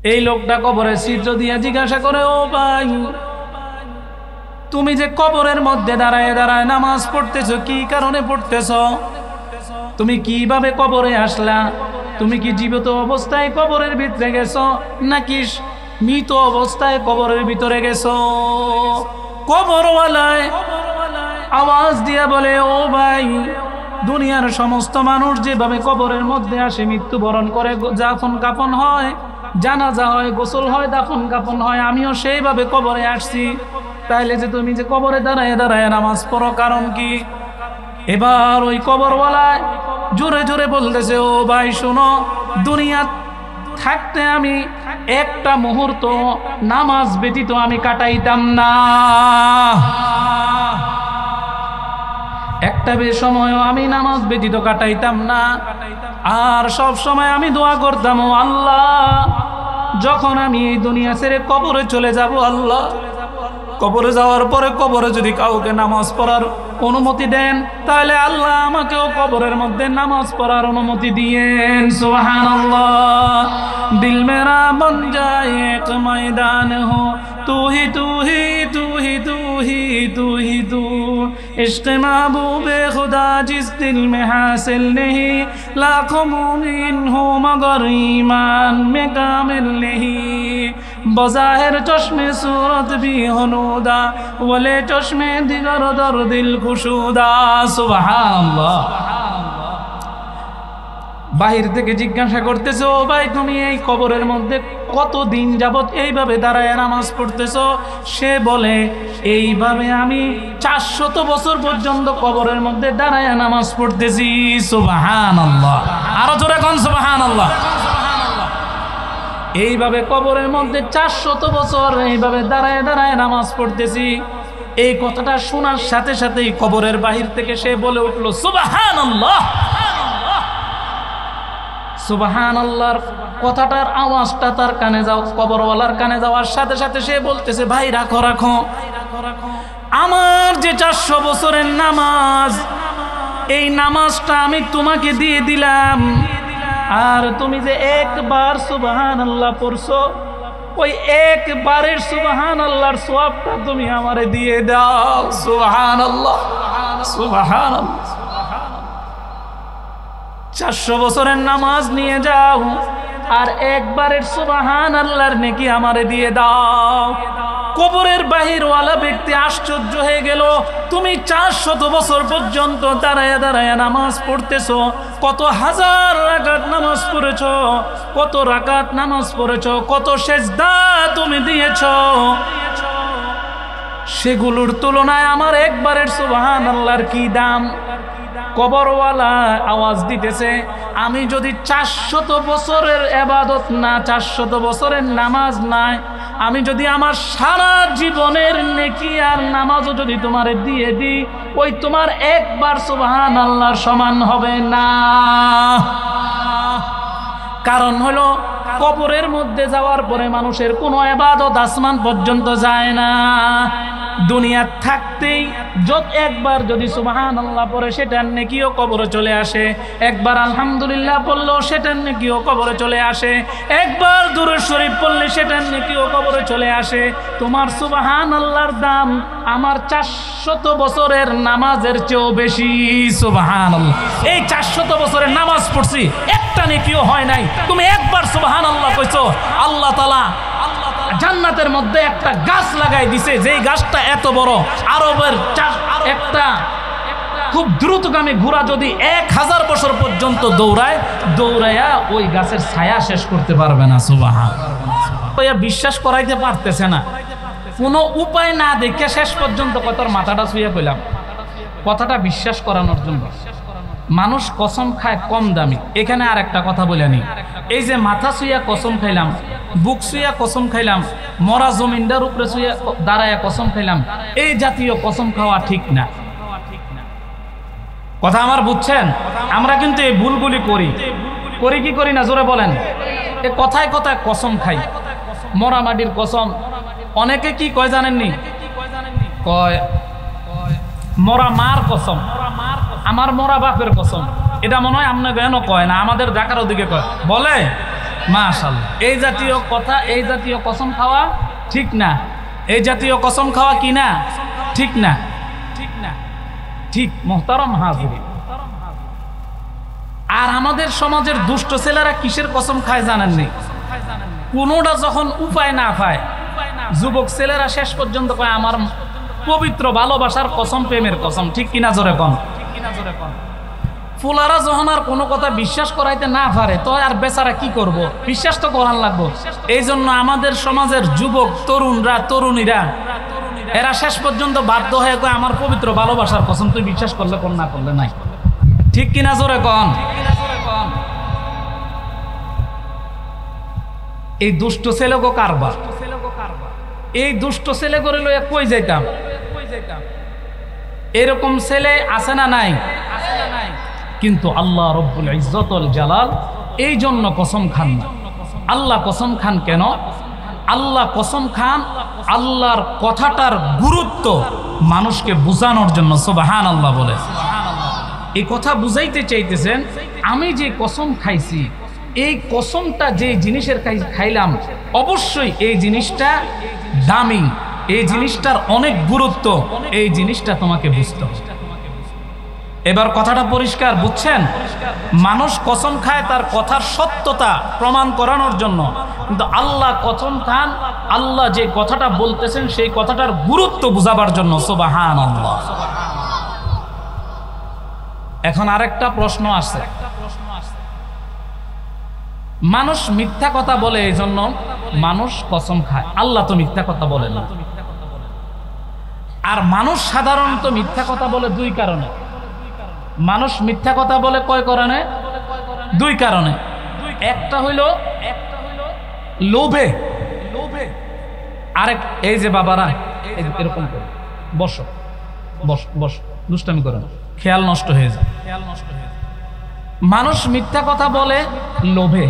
এই লোকটা কবরের ছিদ্র দিয়ে জিজ্ঞাসা করে, ও ভাই, তুমি যে কবরের মধ্যে দাঁড়ায় দাঁড়ায় নামাজ পড়তেছো, কি কারণে পড়তেছো? তুমি কিভাবে কবরে আসলা? তুমি কি জীবিত অবস্থায় কবরের ভিতরে গেছো নাকি মৃত অবস্থায় কবরের ভিতরে গেছো? কবরওয়ালায় আওয়াজ দিয়া বলে, ও ভাই, দুনিয়ার সমস্ত মানুষ যেভাবে কবরের মধ্যে আসে, মৃত্যুবরণ করে, দাফন কাফন হয়, জানাজা হয়, গোসল হয়, দাফন কাফন হয়, আমিও সেইভাবে কবরে আসছি। তাইলে যে তুমি যে কবরে দাঁড়ায় দাঁড়ায় নামাজ পড়ো, কারণ কি? এবার ওই কবরওয়ালায় জোরে জোরে বলতেছে, ও ভাই শোনো, দুনিয়া থাকতে আমি একটা মুহূর্ত নামাজ ব্যতীত আমি কাটাইতাম না, একটা সময়ও আমি নামাজ ব্যতীত কাটাইতাম না। আর সব সময় আমি দোয়া করতাম, ও আল্লাহ, যখন আমি এই দুনিয়া ছেড়ে কবরে চলে যাব, আল্লাহ, কবরে যাওয়ার পরে কবরে যদি কাউকে নামাজ পড়ার অনুমতি দেন, তাহলে আল্লাহ আমাকেও কবরের মধ্যে নামাজ পড়ার অনুমতি দিয়েন। সুবহানাল্লাহ। দিল মেরা বন যায় এক ময়দান হো, তু হি তু হি তু হি তু হি তু হি তু, इश्क़ महबूबे खुदा जिस दिल में हासिल नहीं, लाखों मुमिन हो मगर ईमान में कामिल नहीं, बज़ाहिर चश्मे सूरत भी हनूदा, वले चश्मे दिगर दर दिल खुशूदा। सुबहानाल्लाह। বাহির থেকে জিজ্ঞাসা করতেছো, ও ভাই, তুমি এই কবরের মধ্যে কতদিন যাবত এইভাবে দাঁড়ায় নামাজ পড়তেছো? সে বলে, এইভাবে আমি 400 বছর পর্যন্ত কবরের মধ্যে দাঁড়ায় নামাজ পড়তেছি। সুবহানাল্লাহ। আরো জোরে কোন সুবহানাল্লাহ। এইভাবে কবরের মধ্যে 400 বছর এইভাবে দাঁড়ায় দাঁড়ায় নামাজ পড়তেছি। এই কথাটা শোনার সাথে সাথেই কবরের বাহির থেকে সে বলে উঠলো, সুবহানাল্লাহ। সুবহানাল্লাহর কথাটার আওয়াজটা তার কানে যাও, কবরওয়ালার কানে যাওয়ার সাথে সাথে সে বলতেছে, ভাই রাখো রাখো, আমার যে 400 বছরের নামাজ, এই নামাজটা আমি তোমাকে দিয়ে দিলাম, আর তুমি যে একবার সুবহানাল্লাহ পড়ছো, ওই একবারের সুবহানাল্লাহর সওয়াবটা তুমি আমারে দিয়ে দাও। সুবহানাল্লাহ, সুবহানাল্লাহ। 400 বছরের নামাজ নিয়ে যাও, আর একবারের সুবহানাল্লাহর নেকি আমারে দিয়ে দাও। কবরের বাহিরওয়ালা ব্যক্তি আশ্চর্য হয়ে গেল, তুমি 400 বছর পর্যন্ত দাঁড়ায় দাঁড়ায় নামাজ পড়তেছো, কত হাজার রাকাত নামাজ পড়েছো, কত রাকাত নামাজ পড়েছো, কত সেজদা তুমি দিয়েছো, সেগুলোর তুলনায় আমার একবারের সুবহানাল্লাহর কি দাম? কবরওয়ালা আওয়াজ দিতেছে, আমি যদি 400 বছরের ইবাদত না, 400 বছরের নামাজ নাই, আমি যদি আমার সারা জীবনের নেকি আর নামাজও যদি তোমারে দিয়ে দিই, ওই তোমার একবার সুবহানাল্লাহর সমান হবে না। কারণ হলো, কবরের মধ্যে যাওয়ার পরে মানুষের কোনো ইবাদত আসমান পর্যন্ত যায় না। দুনিয়া থাকতেই একবার যদি সুবহানাল্লাহ পড়ে, সেটার নেকিও কবরে চলে আসে। একবার আলহামদুলিল্লাহ পড়লেও সেটার নেকিও কবরে চলে আসে। একবার দুরূদ শরীফ পড়লে সেটার নেকিও কবরে চলে আসে। তোমার সুবহানাল্লাহর দাম আমার 400 বছরের নামাজের চেয়েও বেশি। সুবহানাল্লাহ। এই 400 বছরের নামাজ পড়ছি, একটা নেকিও হয় নাই, তুমি একবার সুবহানাল্লাহ কইছো, আল্লাহ তাআলা জান্নাতের মধ্যে একটা গাছ লাগাই দিছে, যেই গাছটা এত বড়, আরবের একটা খুব দ্রুতগামী ঘোড়া যদি 1000 বছর পর্যন্ত দৌড়ায়া ওই গাছের ছায়া শেষ করতে পারবে না। সুবহানাল্লাহ। বিশ্বাস করাইতে পারতেছে না, কোনো উপায় না দেখে শেষ পর্যন্ত কতর মাথাটা ছুঁয়ে কইলাম কথাটা বিশ্বাস করানোর জন্য। মানুষ কসম খায় কম দামি। এখানে আর একটা কথা বলে নি, এই যে মাথা ছুঁয়া কসম খাইলাম, বুক ছুঁয়া কসম খাইলাম, মরা জমিনটার উপরে ছুঁয়া দাঁড়ায় কসম খাইলাম, এই জাতীয় কসম খাওয়া ঠিক না। কথা আমার বুঝছেন? আমরা কিন্তু এই ভুলগুলি করি কি করি না, জোরে বলেন। এ কথায় কথায় কসম খাই, মরা মাটির কসম। অনেকে কি কয় জানেননি? কয় মরা মার কসম, আমার মরা বাপের কসম। এটা মনে হয় আমনে কেন কয় না, আমাদের ঢাকার ওদিকে কয়, বলে মাশাআল্লাহ। এই জাতীয় কথা, এই জাতীয় কসম খাওয়া ঠিক না। এই জাতীয় কসম খাওয়া কি না? ঠিক না, ঠিক না, ঠিক। মুহতারাম হাজিরিন, আর আমাদের সমাজের দুষ্ট ছেলেরা কিসের কসম খায় জানেন নি? কোনোটা যখন উপায় না পায়, যুবক ছেলেরা শেষ পর্যন্ত কয় আমার পবিত্র ভালোবাসার কসম, প্রেমের কসম। ঠিক কিনা জোরে কন? ফুলারা যখন আর কোনো কথা বিশ্বাস করাইতে না পারে, তো আর বেচারা কি করব? বিশ্বাস তো করান লাগবো। এই জন্য আমাদের সমাজের যুবক তরুণরা, তরুণীরা এরা শেষ পর্যন্ত বাধ্য হয়ে কয় আমার পবিত্র ভালোবাসার কসম, তুই বিশ্বাস করলে কোন, না করলে নাই। ঠিক কিনা জোরে কন? এই দুষ্ট ছেলেগো কারবার, এই দুষ্ট ছেলে করে লইয়া কই যাইতাম? এরকম ছেলে আছে না নাই? কিন্তু আল্লাহ রব্বুল ইজ্জত ওয়াল জালাল এই জন্য কসম খান না। আল্লাহ কসম খান কেন? আল্লাহ কসম খান আল্লাহর কথাটার গুরুত্ব মানুষকে বুঝানোর জন্য। সুবহানাল্লাহ বলে এই কথা বুঝাইতে চাইতেছেন, আমি যে কসম খাইছি, এই কসমটা যে জিনিসের খাইলাম, অবশ্যই এই জিনিসটা দামি, এই জিনিসটার অনেক গুরুত্ব, এই জিনিসটা তোমাকে বুঝতে হবে। এবার কথাটা পরিষ্কার বুঝছেন? মানুষ কসম খায় তার কথার সত্যতা প্রমাণ করানোর জন্য, কিন্তু আল্লাহ কসম খান আল্লাহ যে কথাটা বলতেছেন সেই কথাটার গুরুত্ব বুঝাবার জন্য। সুবহানাল্লাহ। এখন আরেকটা প্রশ্ন আছে, মানুষ মিথ্যা কথা বলে এই জন্য মানুষ কসম খায়, আল্লাহ তো মিথ্যা কথা বলে না। আর মানুষ সাধারণত মিথ্যা কথা বলে দুই কারণে। মানুষ মিথ্যা কথা বলে কয় কারণে? দুই কারণে। একটা হইল লোভে, আরেক এই যে বাবারা এরকম করে বসো বসো বসো, দুষ্টামি করে না, খেয়াল নষ্ট হয়ে যায়। মানুষ মিথ্যা কথা বলে লোভে।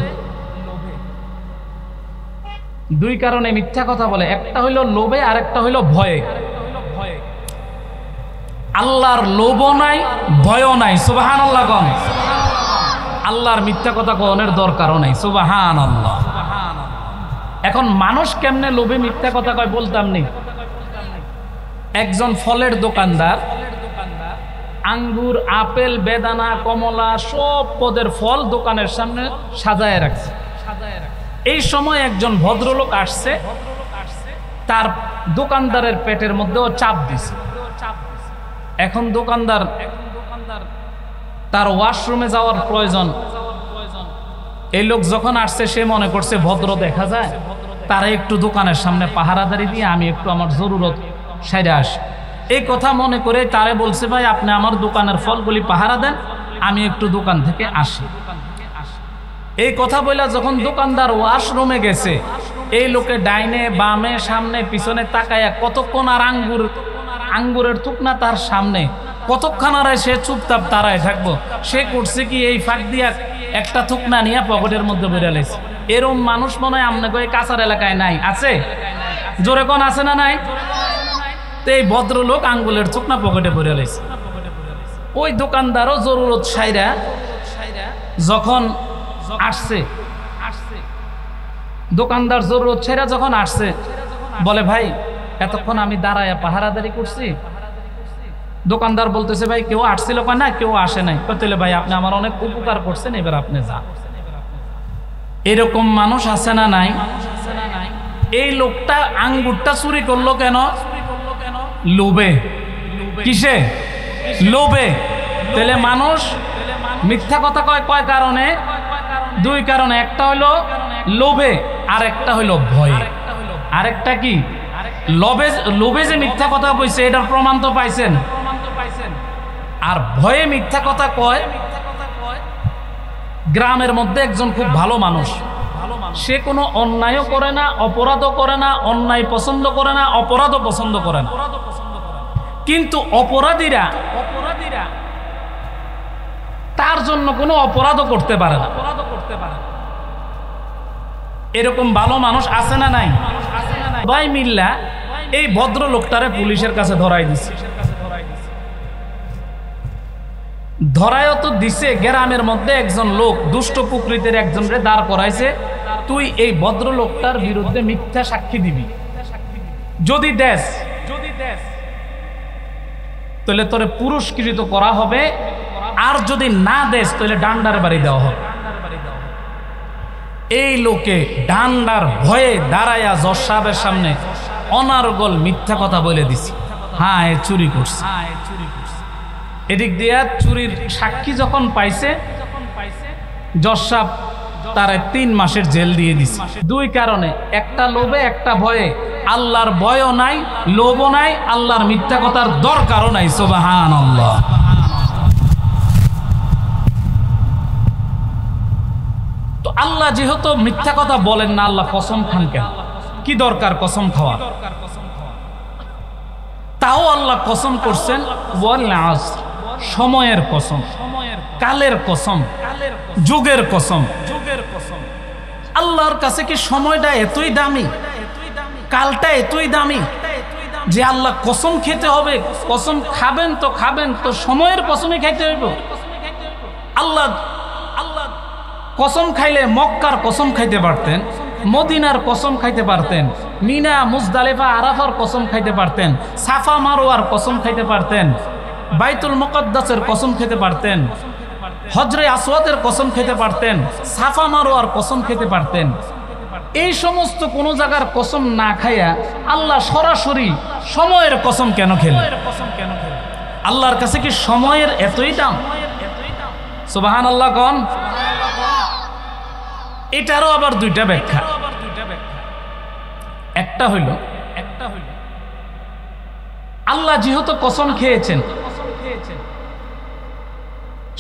দুই কারণে মিথ্যা কথা বলে, একটা হইল লোভে, আরেকটা হইল ভয়ে। আল্লাহর লোভও নাই, ভয়ও নাই। সুবহানাল্লাহ কোন? আল্লাহর মিথ্যা কথা কোনের দরকারও নাই। সুবহানাল্লাহ। এখন মানুষ কেমনে লোভে মিথ্যা কথা কয় বলতাম নি। একজন ফলের দোকানদার আঙ্গুর, আপেল, বেদানা, কমলা সব পদের ফল দোকানের সামনে সাজায় রাখছে। এই সময় একজন ভদ্রলোক আসছে, তার দোকানদারের পেটের মধ্যেও চাপ দিছে। এখন দোকানদার তার ওয়াশরুমে যাওয়ার প্রয়োজন। এই লোক যখন আসছে সে মনে করছে ভদ্র দেখা যায়, তারা একটু দোকানের সামনে পাহারাদারি দিয়ে আমি একটু আমার জরুরত সাইরে আসি। এই কথা মনে করে তারে বলছে, ভাই আপনি আমার দোকানের ফলগুলি পাহারা দেন, আমি একটু দোকান থেকে আসি। এই কথা বলে যখন দোকানদার ওয়াশরুমে গেছে, এই লোকে ডাইনে বামে সামনে পিছনে তাকায়া কতক্ষণ আর আঙ্গুরের থুকনা তার সামনে, কতক্ষণ আর সে চুপচাপ তারায় থাকবো। সে করছে কি, এই ফাঁক দিয়া একটা থুকনা নিয়ে পকেটের মধ্যে বেড়ে লেছে। এরম মানুষ মনে হয় আপনাকে ওই কাছার এলাকায় নাই? আছে? জোরে কোন আছে না নাই? তো এই ভদ্রলোক আঙ্গুলের থুকনা পকেটে বেড়ে লেছে। ওই দোকানদারও জরুরত সাইরা যখন আসছে, দোকানদার জরুরত সাইরা যখন আসছে, বলে ভাই এতক্ষণ আমি দাঁড়ায় পাহারাদারি করছি। দোকানদার বলতেছে, ভাই কেউ আসছিল না, কেউ আসে নাই। তাহলে ভাই আপনি আমার অনেক উপকার করছেন, এবার আপনি যান। এরকম মানুষ আছে না নাই? এই লোকটা আঙ্গুরটা চুরি করলো কেন? লোভে। কিসে? লোভে। তাহলে মানুষ মিথ্যা কথা কয় কয় কারণে? দুই কারণে। একটা হইলো লোভে, আর একটা হইলো ভয়ে। আরেকটা কি? লোভে যে মিথ্যা কথা কইছে এটার প্রমাণ তো পাইছেন। আর ভয়ে মিথ্যা কথা কয়। গ্রামের মধ্যে একজন খুব ভালো মানুষ, সে কোনো অন্যায়ও করে না, অপরাধও করে না, অন্যায় পছন্দ করে না, অপরাধও পছন্দ করে না। কিন্তু অপরাধীরা তার জন্য কোনো অপরাধও করতে পারে না। এরকম ভালো মানুষ আছে না নাই? ভাই মিল্লা এই ভদ্রলোকটারে পুলিশের কাছে ধরাই দিছে। ধরায়ও তো দিছে, গ্রামের মধ্যে একজন লোক দুষ্ট প্রকৃতির একজনরে দাঁড় করাইছে, তুই এই ভদ্রলোকটার বিরুদ্ধে মিথ্যা সাক্ষী দিবি, যদি দেশ তাহলে তোরে পুরস্কৃত করা হবে, আর যদি না দেশ তাহলে ডান্ডার বাড়ি দেওয়া হবে। এই লোকে ডান্ডার ভয়ে দাঁড়ায়া জজ সাহেবের সামনে অনার্গল মিথ্যা কথা বলে দিছি, হ্যাঁ এ চুরি করছে। এদিক দিয়া চুরির সাক্ষী যখন পাইছে, জজ সাহেব তারে 3 মাসের জেল দিয়ে দিছে। 2 কারণে, একটা লোভে একটা ভয়ে। আল্লাহর ভয়ও নাই, লোভও নাই, আল্লাহর মিথ্যা কথার দরকারও নাই। সুবহানাল্লাহ। তো আল্লাহ যেহেতু মিথ্যা কথা বলেন না, আল্লাহ কসম খান কেন? কি দরকার কসম খাওয়া? তাও আল্লাহ কসম করছেন ওয়াল আসর, সময়ের কসম, কালের কসম, যুগের কসম। আল্লাহর কাছে কি সময়টা এতই দামি, কালটা এতই দামি যে আল্লাহ কসম খেতে হবে? কসম খাবেন তো খাবেন তো সময়ের কসমই খাইতে হইব। আল্লাহ কসম খাইলে মক্কার কসম খাইতে পারতেন, মদিনার কসম খাইতে পারতেন, মিনা মুজদালিফা আরাফার কসম খাইতে পারতেন, সাফা মারওয়ার কসম খাইতে পারতেন, বাইতুল মুকদ্দাসের কসম খেতে পারতেন, হজরে আসওয়াদের কসম খেতে পারতেন, সাফা মারওয়ার কসম খেতে পারতেন। এই সমস্ত কোন জায়গার কসম না খাইয়া আল্লাহ সরাসরি সময়ের কসম কেন খেলেন? আল্লাহর কাছে কি সময়ের এতই দাম? সুবহানাল্লাহ কোন? এটারও আবার 2টা ব্যাখ্যা। একটা হইল আল্লাহ যেহেতু কসম খেয়েছেন,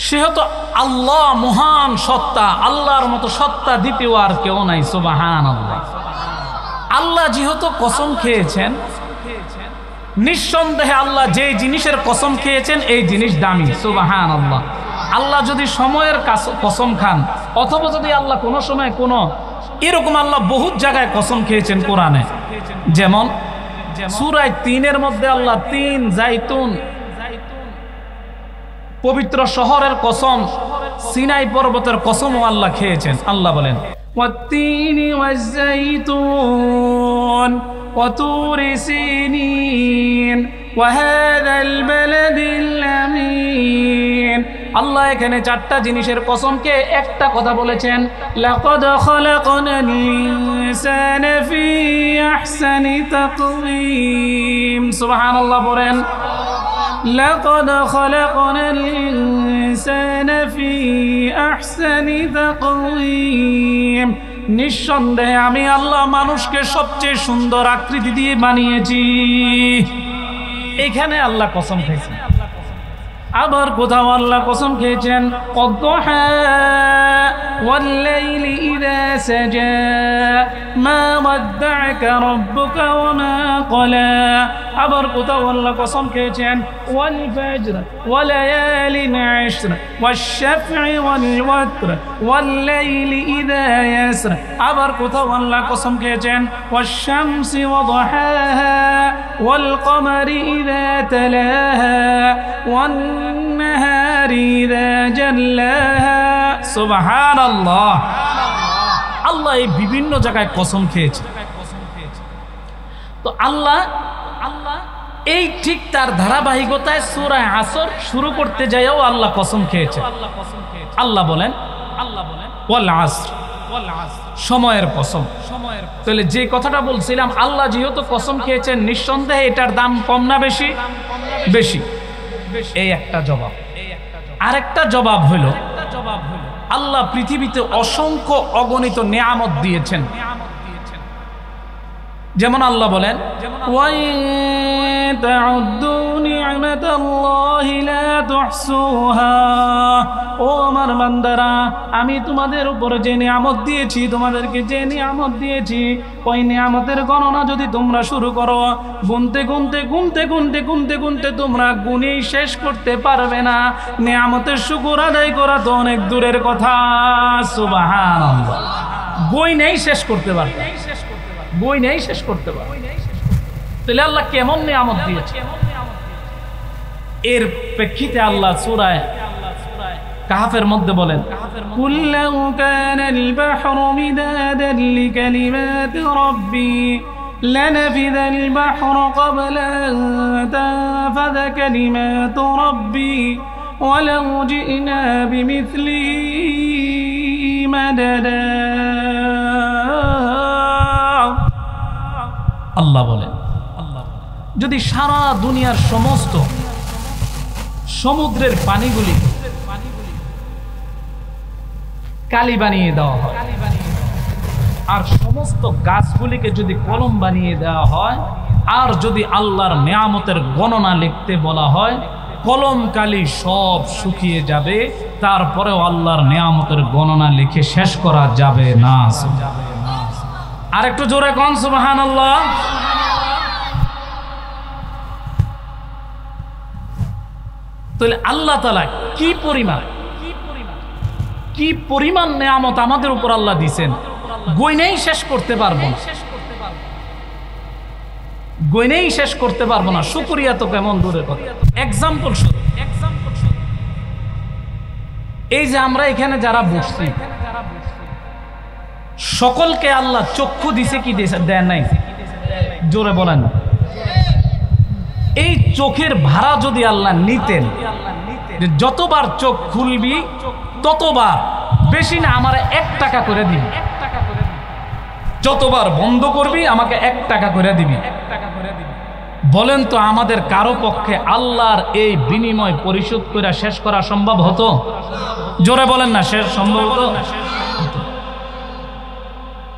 সেহেতু আল্লাহ মহান সত্তা, আল্লাহর মতো সত্তা দ্বিতীয় আর কেউ নাই। সুবহানাল্লাহ। আল্লাহ যেহেতু কসম খেয়েছেন, নিঃসন্দেহে আল্লাহ যে জিনিসের কসম খেয়েছেন এই জিনিস দামি। সুবহানাল্লাহ। আল্লাহ যদি সময়ের কসম খান, অথবা যদি আল্লাহ কোনো সময় কোনো এরকম আল্লাহ বহুত জায়গায় কসম খেয়েছেন কোরআনে, যেমন সূরা 3-এর মধ্যে আল্লাহ 3 জাইতুন পবিত্র শহরের কসম, সিনাই পর্বতের কসমও আল্লাহ খেয়েছেন। আল্লাহ বলেন ওয়াত-তিনি ওয়াজ-জাইতুন ওয়া তুরি সিনিন ওয়া হাযাল বালাদিল আমিন। আল্লাহ এখানে 4টা জিনিসের কসমকে একটা কথা বলেছেন, লাকাদ খালাকনাল ইনসানা ফি আহসানি তাকওয়িম। সুবহানাল্লাহ বলেন লাকাদ খালাকনাল ইনসানা ফি আহসানি তাকওয়িম। নিঃসন্দেহে আমি আল্লাহ মানুষকে সবচেয়ে সুন্দর আকৃতি দিয়ে বানিয়েছি। এখানে আল্লাহ কসম খেয়েছেন। আবার কোথাও আল্লাহ কসম খেয়েছেন ওয়াদ-দুহা ওয়াল-লাইলি ইযা সাজা মা ওয়াদ্দা'আকা রাব্বুকা ওয়া মা ক্বালা। আবার কোথাও আল্লাহ কসম খেয়েছেন ওয়াল ফাজর ওয়া লায়ালিন আশর ওয়াশ-শাফ'i ওয়াল-ওয়াতর ওয়াল-লাইলি ইযা ইয়াসর। আবার কোথাও আল্লাহ কসম খেয়েছেন ওয়াশ-শামসি ওয়া দুহাহা ওয়াল-কমারি ইযা তালাহা ওয়ান-নাহারি ইযা জাল্লাহা। সুবহানাল্লাহ। আল্লাহ এই বিভিন্ন জায়গায় কসম খেয়েছে। তো আল্লাহ এই ঠিক তার ধারাবাহিকতায় সূরা আসর শুরু করতে যায়ও আল্লাহ কসম খেয়েছে। আল্লাহ বলেন ওয়াল আসর, সময়ের কসম। তাহলে যে কথাটা বলছিলাম, আল্লাহ যেহেতু কসম খেয়েছেন, নিঃসন্দেহে এটার দাম কম না বেশি? বেশি। এই একটা জবাব। আরেকটা জবাব হলো আল্লাহ পৃথিবীতে অসংখ্য অগণিত নিয়ামত দিয়েছেন। যেমন আল্লাহ বলেন ও আমার বান্দারা, আমি তোমাদের উপরে যে নিয়ামত দিয়েছি, তোমাদেরকে যে নিয়ামত দিয়েছি, ওই নিয়ামতের গণনা যদি তোমরা শুরু করো, গুনতে গুনতে গুনতে গুনতে গুনতে গুনতে তোমরা গুনেই শেষ করতে পারবে না। নিয়ামতের শুকর আদায় করা তো অনেক দূরের কথা। সুবহানাল্লাহ। বই নেই শেষ করতে পারবে, বই নেই শেষ করতে পারবে। তাহলে আল্লাহ কেমন নিয়ামত দিয়েছে? এর প্রেক্ষিতে আল্লাহ সূরা কাহাফের মধ্যে বলেন, قل لو كان البحر مدادا لكلمات ربي لنفذ البحر قبل أن تنفذ كلمات ربي ولو جئنا بمثله مددا। আল্লাহ বলেন, যদি সারা দুনিয়ার সমস্ত সমুদ্রের পানিগুলি কালি বানিয়ে দেওয়া হয়, আর সমস্ত গাছগুলিকে যদি কলম বানিয়ে দেওয়া হয়, আর যদি আল্লাহর নিয়ামতের গণনা লিখতে বলা হয়, কলম কালি সব শুকিয়ে যাবে, তারপরেও আল্লাহর নিয়ামতের গণনা লিখে শেষ করা যাবে না। আর একটু জোরে কোন সুবহানাল্লাহ। তাহলে আল্লাহ তাআলা কি পরিমাণ নিয়ামত আমাদের উপর আল্লাহ দিয়েছেন, গয়নাই শেষ করতে পারবো না, গয়নাই শেষ করতে পারবো না। শুকরিয়া তো কেমন দূরের কথা। এক্সাম্পল শুধু, এই যে আমরা এখানে যারা বসছি, সকলকে আল্লাহ চক্ষু দিছে কি দেয় নাই? জোরে বলেন। এই চোখের ভাড়া যদি আল্লাহ নিতেন, যতবার চোখ খুলবি ততবার, বেশি না, আমার 1 টাকা করে দিবি, যতবার বন্ধ করবি আমাকে 1 টাকা করে দিবি। বলেন তো আমাদের কারো পক্ষে আল্লাহর এই বিনিময় পরিশোধ করে শেষ করা সম্ভব হতো? জোরে বলেন না, শেষ সম্ভব হতো?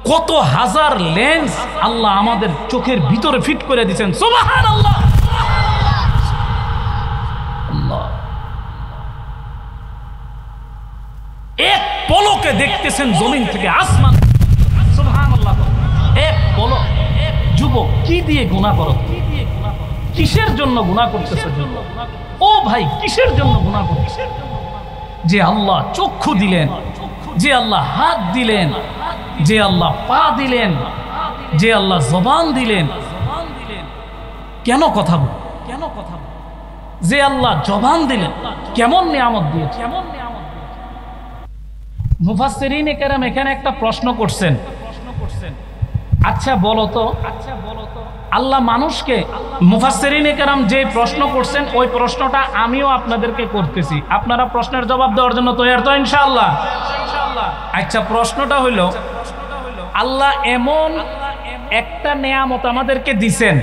কত হাজার লেন্স আল্লাহ আমাদের চোখের ভিতরে ফিট করে দিয়েছেন। সুবহানাল্লাহ। এক পলকে দেখতেছেন জমিন থেকে আসমান। সুবহানাল্লাহ। এক পলক। যুবক, কি দিয়ে গুনাহ করো? কিসের জন্য গুনাহ করতেছো? ও ভাই, কিসের জন্য গুনাহ করতেছো? যে আল্লাহ চক্ষু দিলেন, যে আল্লাহ হাত দিলেন, যে আল্লাহ পা দিলেন, যে আল্লাহ জবান দিলেন, কেন কথা বল? যে আল্লাহ জবান দিলেন, কেমন নিয়ামত দিয়েছে। মুফাসসিরিনে কেরাম এখানে একটা প্রশ্ন করছেন, আচ্ছা বলো তো আল্লাহ মানুষকে, মুফাসসিরিনে কেরাম যে প্রশ্ন করছেন ওই প্রশ্নটা আমিও আপনাদেরকে করতেছি, আপনারা প্রশ্নের জবাব দেওয়ার জন্য তৈরি তো ইনশাআল্লাহ? আচ্ছা, প্রশ্নটা হইল, আল্লাহ এমন একটা নিয়ামত আমাদেরকে দিছেন,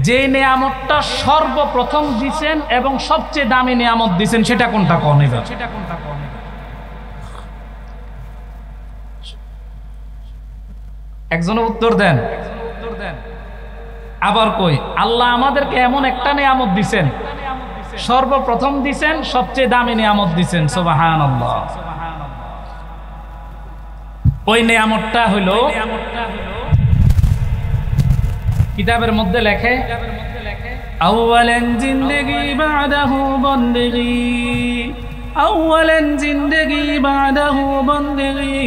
যে নিয়ামতটা সর্বপ্রথম দিছেন এবং সবচেয়ে দামি নিয়ামত দিছেন, সেটা কোনটা? কোন একজনের উত্তর দেন। আবার কই, আল্লাহ আমাদেরকে এমন একটা নিয়ামত দিছেন, সর্বপ্রথম দিছেন, সবচেয়ে দামি নিয়ামত দিছেন। সুবহানাল্লাহ। ওই নিয়ামতটা হলো, কিতাবের মধ্যে লেখে, আউয়ালান জিন্দেগি বাদাহু বন্দেগি, আউয়ালান জিন্দেগি বাদাহু বন্দেগি,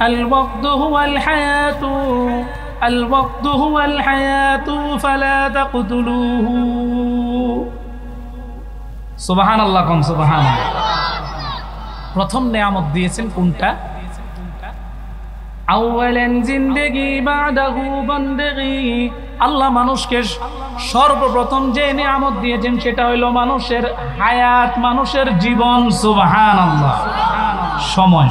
আল ওয়াক্তু হুয়াল হায়াতু, আল ওয়াক্তু হুয়াল হায়াতু ফালা তাকতুলুহু। সুবহানাল্লাহ কোন সুবহানাল্লাহ। প্রথম নিয়ামত দিয়েছেন কোনটা? আউয়ালান জিন্দেগি বাদাহু বন্দেগি, আল্লাহ মানুষকে সর্বপ্রথম যে নিয়ামত দিয়েছেন সেটা হলো মানুষের হায়াত, মানুষের জীবন। সুবহানাল্লাহ। সময়।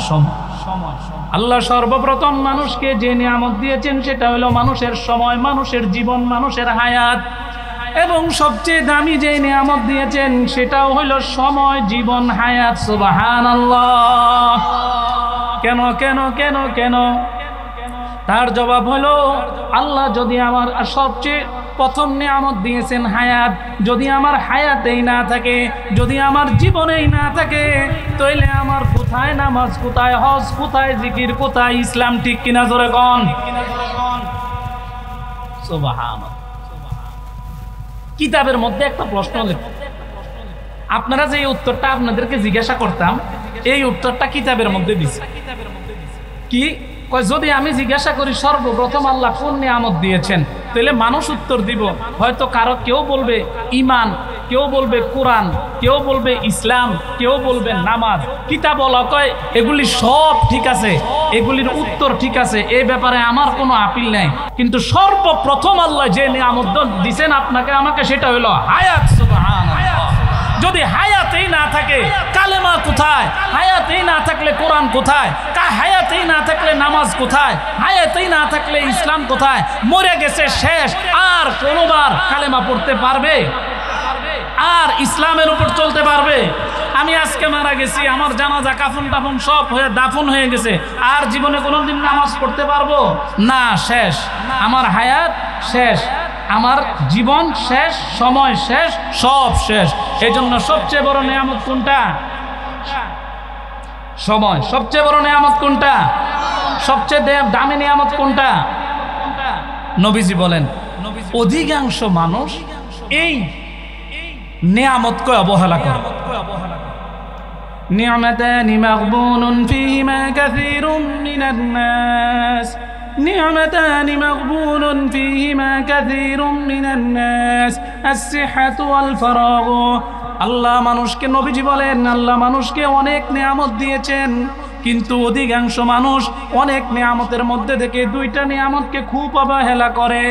আল্লাহ সর্বপ্রথম মানুষকে যে নিয়ামত দিয়েছেন সেটা হলো মানুষের সময়, মানুষের জীবন, মানুষের হায়াত। এবং সবচেয়ে দামি যে নিয়ামত দিয়েছেন সেটাও হলো সময়, জীবন, হায়াত। সুবহানাল্লাহ। কেন কেন কেন কেন? তার জবাব হলো, আল্লাহ যদি আমার সবচেয়ে প্রথম নিয়ামত দিয়েছেন হায়াত, যদি আমার হায়াতেই না থাকে, যদি আমার জীবনেই না থাকে, তাহলে আমার কোথায় নামাজ, কোথায় হজ, কোথায় জিকির, কোথায় ইসলাম? ঠিক কিনা জোরে কোন? সুবহানাল্লাহ। কিতাবের মধ্যে একটা প্রশ্ন লেখা, আপনারা যে উত্তরটা আপনাদেরকে জিজ্ঞাসা করতাম, এই উত্তরটা কিতাবের মধ্যে দিছে। কি যদি আমি জিজ্ঞাসা করি সর্বপ্রথম আল্লাহ কোন নিয়ামত দিয়েছেন, তাহলে মানুষ উত্তর দিব, হয়তো কারো কেউ বলবে ইমান, কেউ বলবে কোরআন, কেউ বলবে ইসলাম, কেউ বলবে নামাজ। কিতাব বলা কয় এগুলি সব ঠিক আছে, এগুলির উত্তর ঠিক আছে, এই ব্যাপারে আমার কোনো আপিল নাই। কিন্তু সর্বপ্রথম আল্লাহ যে নিয়ামত দিছেন আপনাকে আমাকে, সেটা হলো হায়াত। সুবহানাল্লাহ। যদি হায়াতেই না থাকে কালেমা কোথায়? হায়াতেই না থাকলে কোরআন কোথায়? হায়াতেই না থাকলে নামাজ কোথায়? হায়াতেই না থাকলে ইসলাম কোথায়? মরে গেছে, শেষ। আর কোনোবার কালেমা পড়তে পারবে? আর ইসলামের উপর চলতে পারবে? আমি আজকে মারা গেছি, আমার জানাজা কাফন টাফন সব হয়ে দাফন হয়ে গেছে, আর জীবনে কোনোদিন নামাজ পড়তে পারবো না? শেষ। আমার হায়াত শেষ, আমার জীবন শেষ, সময় শেষ, সব শেষ। এই জন্য সবচেয়ে বড় নিয়ামত কোনটা? সময়। সবচেয়ে বড় নিয়ামত কোনটা? সবচেয়ে দামি নিয়ামত কোনটা? নবীজি বলেন অধিকাংশ মানুষ এই নিয়ামতকে অবহেলা করে। নি'মাতানি মাগবুনুন ফীহিমা কাসীরুম মিনান নাস, নি'মাতানি মাগবুনুন ফীহিমা কাসীরুম মিনান নাস, আস-সিহহাতু ওয়াল ফারাগ। আল্লাহ মানুষকে, নবীজি বলেন আল্লাহ মানুষকে অনেক নিয়ামত দিয়েছেন, কিন্তু অধিকাংশ মানুষ অনেক নিয়ামতের মধ্যে থেকে দুইটা নিয়ামতকে খুব অবহেলা করে।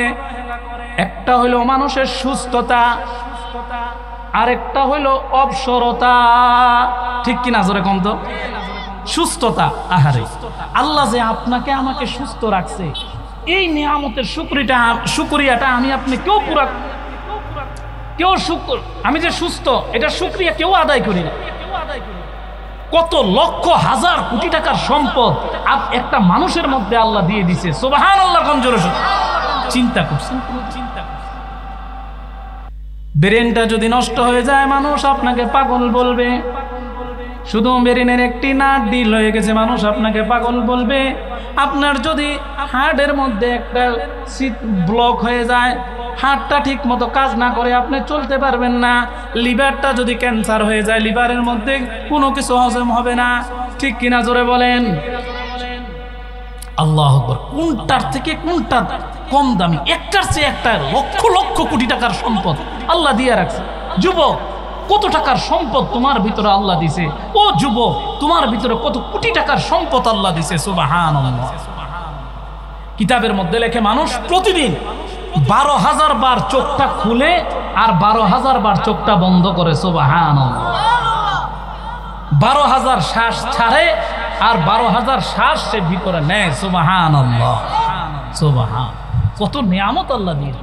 একটা হলো মানুষের সুস্থতা, আরেকটা হলো অবসরতা। ঠিক কিনা জোরে কম তো? সুস্থতা, আহারে আল্লাহ যে আপনাকে আমাকে সুস্থ রাখছে, এই নিয়ামতের শুকরিয়াটা আমি আপনি কেউ আমি যে সুস্থ, এটা শুকরিয়া কেউ আদায় করি না। কত লক্ষ হাজার কোটি টাকার সম্পদ একটা মানুষের মধ্যে আল্লাহ দিয়ে দিছে। সুবহানাল্লাহ। কোন জোরে চিন্তা করছেন? ব্রেনটা যদি নষ্ট হয়ে যায় মানুষ আপনাকে পাগল বলবে। শুধু ব্রেনের একটি নাট ডিল হয়ে গেছে, মানুষ আপনাকে পাগল বলবে। আপনার যদি হার্টের মধ্যে একটা ব্লক হয়ে যায়, হার্টটা ঠিক মতো কাজ না করে আপনি চলতে পারবেন না। লিভারটা যদি ক্যান্সার হয়ে যায়, লিভারের মধ্যে কোনো কিছু হজম হবে না। ঠিক কিনা জোরে বলেন? আল্লাহু আকবার। কোনটার থেকে কোনটা কম দামি? একটার চেয়ে একটা লক্ষ লক্ষ কোটি টাকার সম্পদ আল্লাহ দিয়ে রাখছে। যুবক, কত টাকার সম্পদ তোমার ভিতরে আল্লাহ দিছে। ও যুবক, তোমার ভিতরে কত কোটি টাকার সম্পদ আল্লাহ দিছে। সুবহানাল্লাহ। কিতাবের মধ্যে লেখে মানুষ প্রতিদিন 12,000 বার চোখটা খুলে আর 12,000 বার চোখটা বন্ধ করে। সুবহানাল্লাহ। 12,000 শ্বাস ছাড়ে আর 12,000 শ্বাস সে ভিতরে নেয়। সুবহানাল্লাহ। সুবহান। কত নিয়ামত আল্লাহ দিয়ে।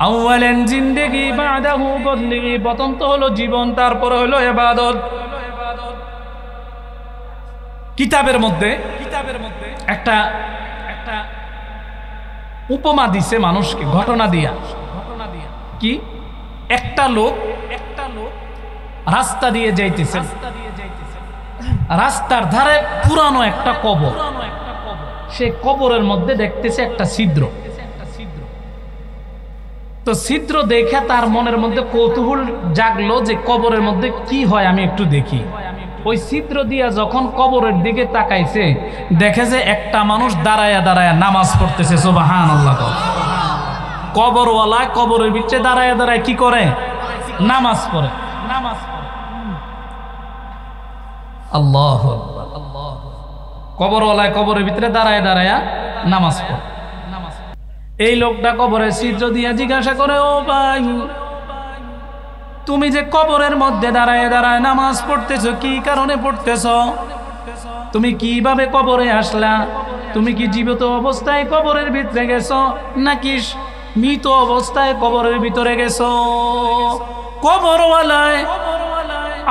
আউয়ালান জিন্দেগি বাদাহু বদলিগি। প্রথম তো হলো জীবন, তারপরে হলো ইবাদত। কিতাবের মধ্যে একটা উপমা দিছে মানুষকে, ঘটনা দিয়া। কি? একটা লোক রাস্তা দিয়ে যাইতেছে, রাস্তার ধারে পুরানো একটা কবর। সে কবরের মধ্যে দেখতেছে একটা ছিদ্র। তো ছিদ্র দেখে তার মনের মধ্যে কৌতূহল জাগলো যে কবরের মধ্যে কি হয় আমি একটু দেখি। ওই ছিদ্র দিয়া যখন কবরের দিকে তাকাইছে, দেখে যে একটা মানুষ দাঁড়ায়া দাঁড়ায়া নামাজ পড়তেছে। সুবহানাল্লাহ। কবরওয়ালা কবরের ভিতরে দাঁড়ায়া দাঁড়ায় কি করে? নামাজ পড়ে। আল্লাহু আকবার। কবরওয়ালায় কবরের ভিতরে দাঁড়ায় দাঁড়ায়া নামাজ পড়ে। এই লোকটা কবরের ছিদ্র দিয়া জিজ্ঞাসা করে, ও ভাই, তুমি যে কবরের মধ্যে দাঁড়ায় দাঁড়ায় নামাজ পড়তেছো, কি কারণে পড়তেছো? তুমি কিভাবে কবরে আসলা? তুমি কি জীবিত অবস্থায় কবরের ভিতরে গেছো নাকি মৃত অবস্থায় কবরের ভিতরে গেছো? কবরওয়ালায়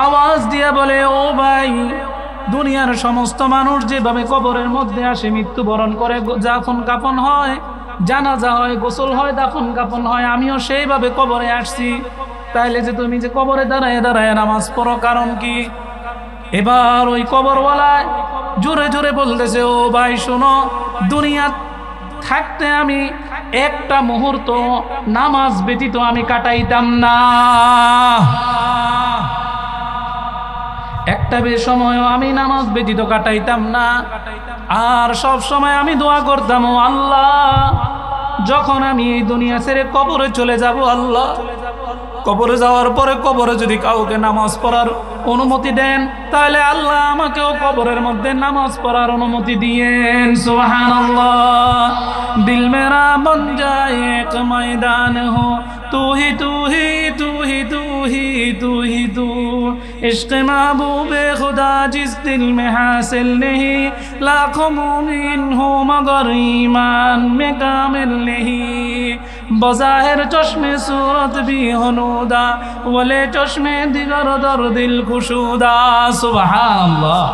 আওয়াজ দিয়া বলে, ও ভাই, দুনিয়ার সমস্ত মানুষ যেভাবে কবরের মধ্যে আসে, মৃত্যুবরণ করে, দাফন কাফন হয়, জানাজা হয়, গোসল হয়, দাফন কাফন হয়, আমিও সেইভাবে কবরে আসছি। তাইলে যে তুমি যে কবরে দাঁড়ায় দাঁড়ায় নামাজ পড়ো, কারণ কি? এবার ওই কবরওয়ালায় জোরে জোরে বলতেছে, ও ভাই শোনো, দুনিয়া থাকতে আমি একটা মুহূর্ত নামাজ ব্যতীত আমি কাটাইতাম না। একটা সময়ও আমি নামাজ ব্যতীত কাটাইতাম না। আর সব সময় আমি দোয়া করতাম, ও আল্লাহ, যখন আমি এই দুনিয়া ছেড়ে কবরে চলে যাব আল্লাহ, কবরে যাওয়ার পরে কবরে যদি কাউকে নামাজ পড়ার অনুমতি দেন তাহলে আল্লাহ আমাকেও কবরের মধ্যে নামাজ পড়ার অনুমতি দিয়েন। সুবহানাল্লাহ। দিল মেরা বন যায় এক ময়দান হো, তু হি তু হি তু হি তু হি তু হি তু, ইশক महबूबे खुदा जिस दिल में हासिल नहीं, लाखों मोमिन हो मगर ईमान में कामिल नहीं, बज़ाहिर चश्मे सूरत भी हनूदा, वले चश्मे दिगर दर दिल खुशूदा। सुबहानाल्लाह।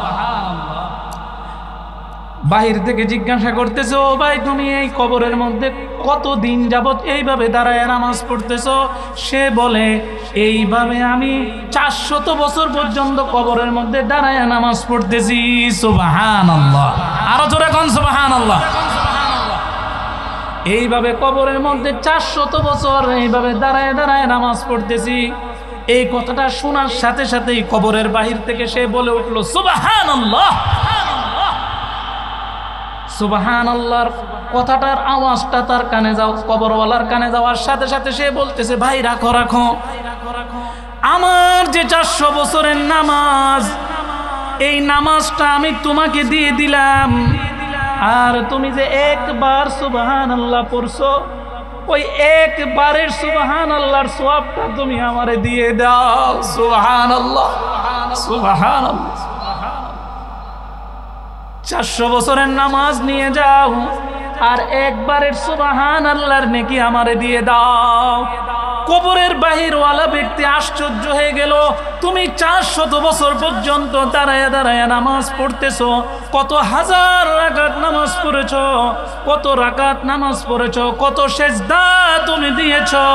বাহির থেকে জিজ্ঞাসা করতেছে, ও ভাই তুমি এই কবরের মধ্যে কতদিন যাবত এইভাবে দাঁড়ায় নামাজ পড়তেছো? সে বলে, এইভাবে আমি 400 বছর পর্যন্ত কবরের মধ্যে দাঁড়ায় নামাজ পড়তেছি। সুবহানাল্লাহ। আরো জোরে কোন সুবহানাল্লাহ। এইভাবে কবরের মধ্যে 400 বছর এইভাবে দাঁড়ায় দাঁড়ায় নামাজ পড়তেছি। এই কথাটা শোনার সাথে সাথেই কবরের বাহির থেকে সে বলে উঠলো, সুবহানাল্লাহ। সুবহানাল্লাহর কথাটার আওয়াজটা তার কানে যাও, কবরওয়ালার কানে যাওয়ার সাথে সাথে সে বলতেছে, ভাই রাখো রাখো, আমার যে 400 বছরের নামাজ, এই নামাজটা আমি তোমাকে দিয়ে দিলাম, আর তুমি যে একবার সুবহানাল্লাহ পড়ছো, ওই একবারের সুবহানাল্লাহর সওয়াবটা তুমি আমারে দিয়ে দাও। সুবহানাল্লাহ, সুবহানাল্লাহ। 400 বছরের নামাজ নিয়ে যাও, আর একবারের সুবহানাল্লাহর নেকি আমারে দিয়ে দাও। কবরের বাহিরওয়ালা ব্যক্তি আশ্চর্য হয়ে গেল, তুমি 400 বছর পর্যন্ত দাঁড়ায় দাঁড়ায় নামাজ পড়তেছো, কত হাজার রাকাত নামাজ পড়েছো, কত রাকাত নামাজ পড়েছো, কত সেজদা তুমি দিয়েছো,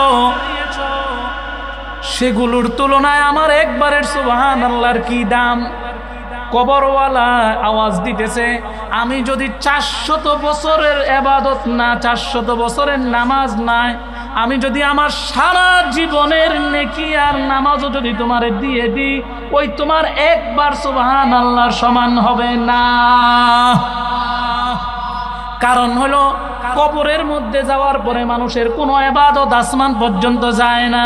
সেগুলোর তুলনায় আমার একবারের সুবহানাল্লাহর কি দাম? কবরওয়ালা আওয়াজ দিতেছে, আমি যদি 400 বছরের ইবাদত না, 400 বছরের নামাজ নাই, আমি যদি আমার সারা জীবনের নেকি আর নামাজও যদি তোমারে দিয়ে দিই, ওই তোমার একবার সুবহানাল্লাহর সমান হবে না। কারণ হলো কবরের মধ্যে যাওয়ার পরে মানুষের কোনো ইবাদত আসমান পর্যন্ত যায় না।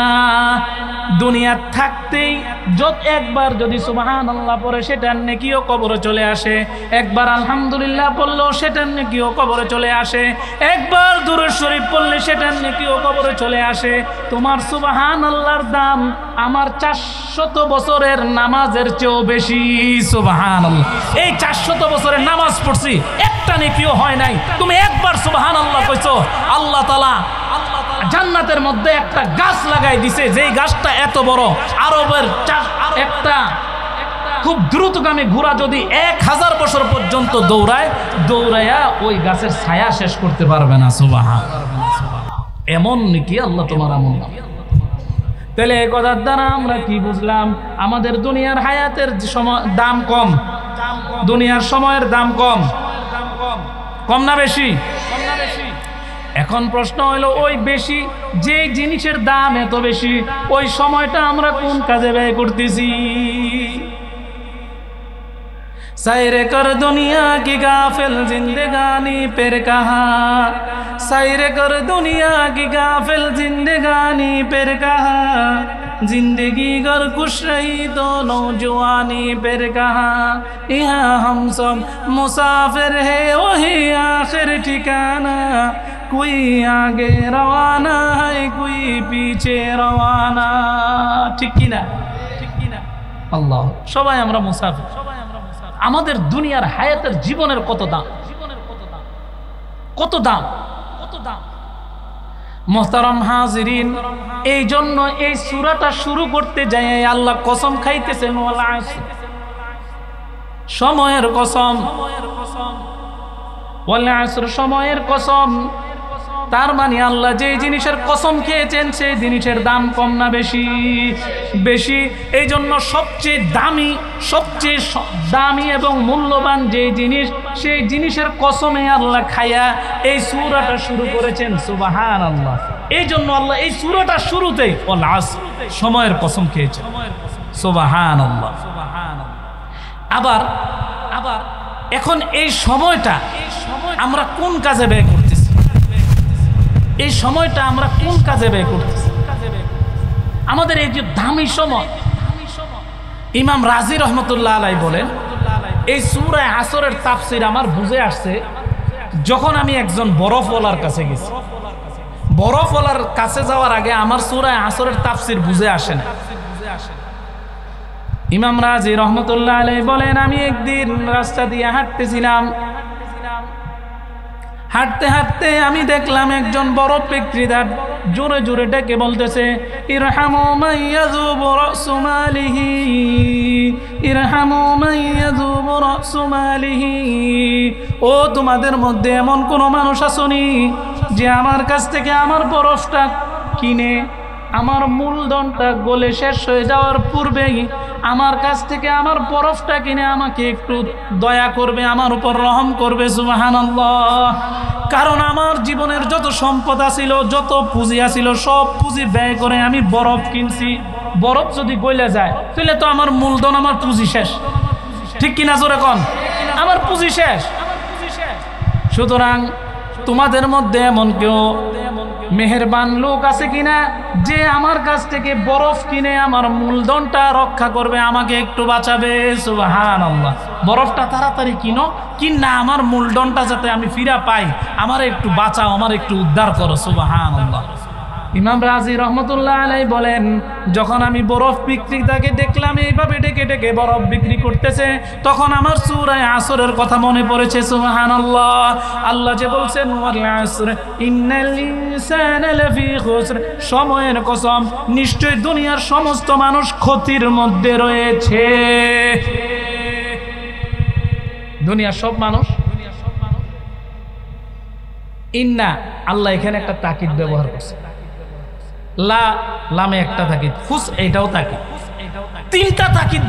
দুনিয়া থাকতেই একবার যদি সুবহানাল্লাহ পড়ে সেটার নেকিও কবরে চলে আসে, একবার আলহামদুলিল্লাহ পড়লেও সেটার নেকিও কবরে চলে আসে, একবার দুরূদ শরীফ পড়লে সেটার নেকিও কবরে চলে আসে। তোমার সুবহানাল্লাহর দাম আমার 400 বছরের নামাজের চেয়েও বেশি। সুবহানাল্লাহ। এই 400 বছরের নামাজ পড়ছি, একটা নেকিও হয় নাই, তুমি একবার সুবহানাল্লাহ কইছো, আল্লাহ তাআলা জান্নাতের মধ্যে একটা গাছ লাগাই দিছে, যেই গাছটা এত বড়, আরবের একটা খুব দ্রুতগামী ঘোড়া যদি 1000 বছর পর্যন্ত দৌড়ায়া ওই গাছের ছায়া শেষ করতে পারবে না। সুবহানাল্লাহ। এমন নাকি আল্লাহ তোমার আমল। তাহলে এই কথার দ্বারা আমরা কি বুঝলাম? আমাদের দুনিয়ার হায়াতের দাম কম, দুনিয়ার সময়ের দাম কম, কম না বেশি? এখন প্রশ্ন হলো, ওই বেশি যে জিনিসের দাম এত বেশি, ওই সময়টা আমরা কোন কাজে ব্যয় করতেছি? সাইরে কর দুনিয়া কি গাফিল জিন্দেগানি পের কাহা, সাইরে কর দুনিয়া কি গাফিল জিন্দেগানি পের কাহা, जिंदगी गर खुश रही तो नौजवानी पर कहा, यहाँ हम सब मुसाफिर है वही आखिर ठिकाना, कोई आगे रवाना है कोई पीछे रवाना। ठीक की ना? আল্লাহ, সবাই আমরা মুসাফির। আমাদের দুনিয়ার হায়াতের জীবনের কত দাম, কত দাম, কত দাম। মোহতারাম হাজিরিন, এই জন্য এই সূরাটা শুরু করতে যায় আল্লাহ কসম খাইতেছেন, ওয়াল আসর, সময়ের কসম, ওয়াল আসর, সময়ের কসম। তার মানে আল্লাহ যে জিনিসের কসম খেয়েছেন সেই জিনিসের দাম কম না বেশি? বেশি। এই জন্য সবচেয়ে দামি এবং মূল্যবান যে জিনিস, সেই জিনিসের কসমে আল্লাহ খায়া এই সূরাটা শুরু করেছেন। সুবহানাল্লাহ। এই জন্য আল্লাহ এই সূরাটা শুরুতেই ওয়াল আসর, সময়ের কসম খেয়েছেন। সুবহানাল্লাহ। আবার এখন এই সময়টা আমরা কোন কাজে ব্যয় করতেছি? এই সময়টা আমরা কোন কাজে ব্যয় করতেছি? আমাদের এই যে দামি সময়, ইমাম রাজি রহমতুল্লাহ আলাই বলেন এই সূরা আসরের তাফসীর আমার বুঝে আসছে যখন আমি একজন বরফওয়ালার কাছে গেছি। বরফওয়ালার কাছে যাওয়ার আগে আমার সূরা আসরের তাফসীর বুঝে আসে না। ইমাম রাজি রহমতুল্লাহ আলাই বলেন আমি একদিন রাস্তা দিয়ে হাঁটতেছিলাম, হাঁটতে হাঁটতে আমি দেখলাম একজন বরফ বিক্রেতা জোরে জোরে ডেকে বলতেছে ইরহামু মাইয়াযুবু রাসু মালিহি, ইরহামু মাইয়াযুবু রাসু মালিহি। ও তোমাদের মধ্যে এমন কোন মানুষ আসুনি যে আমার কাছ থেকে আমার বরফটা কিনে আমার মূলধনটা গলে শেষ হয়ে যাওয়ার পূর্বেই আমার কাছ থেকে আমার বরফটা কিনে আমাকে একটু দয়া করবে, আমার উপর রহম করবে। সুবহানাল্লাহ। কারণ আমার জীবনের যত সম্পদ আছিল, যত পুঁজি আছিল, সব পুঁজি ব্যয় করে আমি বরফ কিনছি। বরফ যদি গলে যায় তাহলে তো আমার মূলধন, আমার পুঁজি শেষ। ঠিক কিনা জোরে কোন? আমার পুঁজি শেষ। সুতরাং তোমাদের মধ্যে এমন কেউ মেহেরবান লোক আছে কিনা যে আমার কাছ থেকে বরফ কিনে আমার মূলধনটা রক্ষা করবে, আমাকে একটু বাঁচাবে? সুবহানাল্লাহ। বরফটা তাড়াতাড়ি কিনো, কিনা আমার মূলধনটা যাতে আমি ফিরা পাই, আমার একটু বাঁচাও, আমার একটু উদ্ধার করো। সুবহানাল্লাহ। ইমাম রাজি রহমতুল্লাহ আলাই বলেন যখন আমি বরফ বিক্রেতাকে দেখলাম এইভাবে ডেকে ডেকে বরফ বিক্রি করতেছে, তখন আমার সূরা আসরের কথা মনে পড়েছে। সুবহানাল্লাহ। আল্লাহ যে বলছেন ওয়াল আসর ইন্নাল ইনসানা লাফি খুসর, সময়ের কসম নিশ্চয় দুনিয়ার সমস্ত মানুষ ক্ষতির মধ্যে রয়েছে। দুনিয়ার সব মানুষ, ইন্না, আল্লাহ এখানে একটা তাকিদ ব্যবহার করছে। লা, লামে একটা তাকিদ, খুস এটাও তাকিদ, তিনটা তাকিদ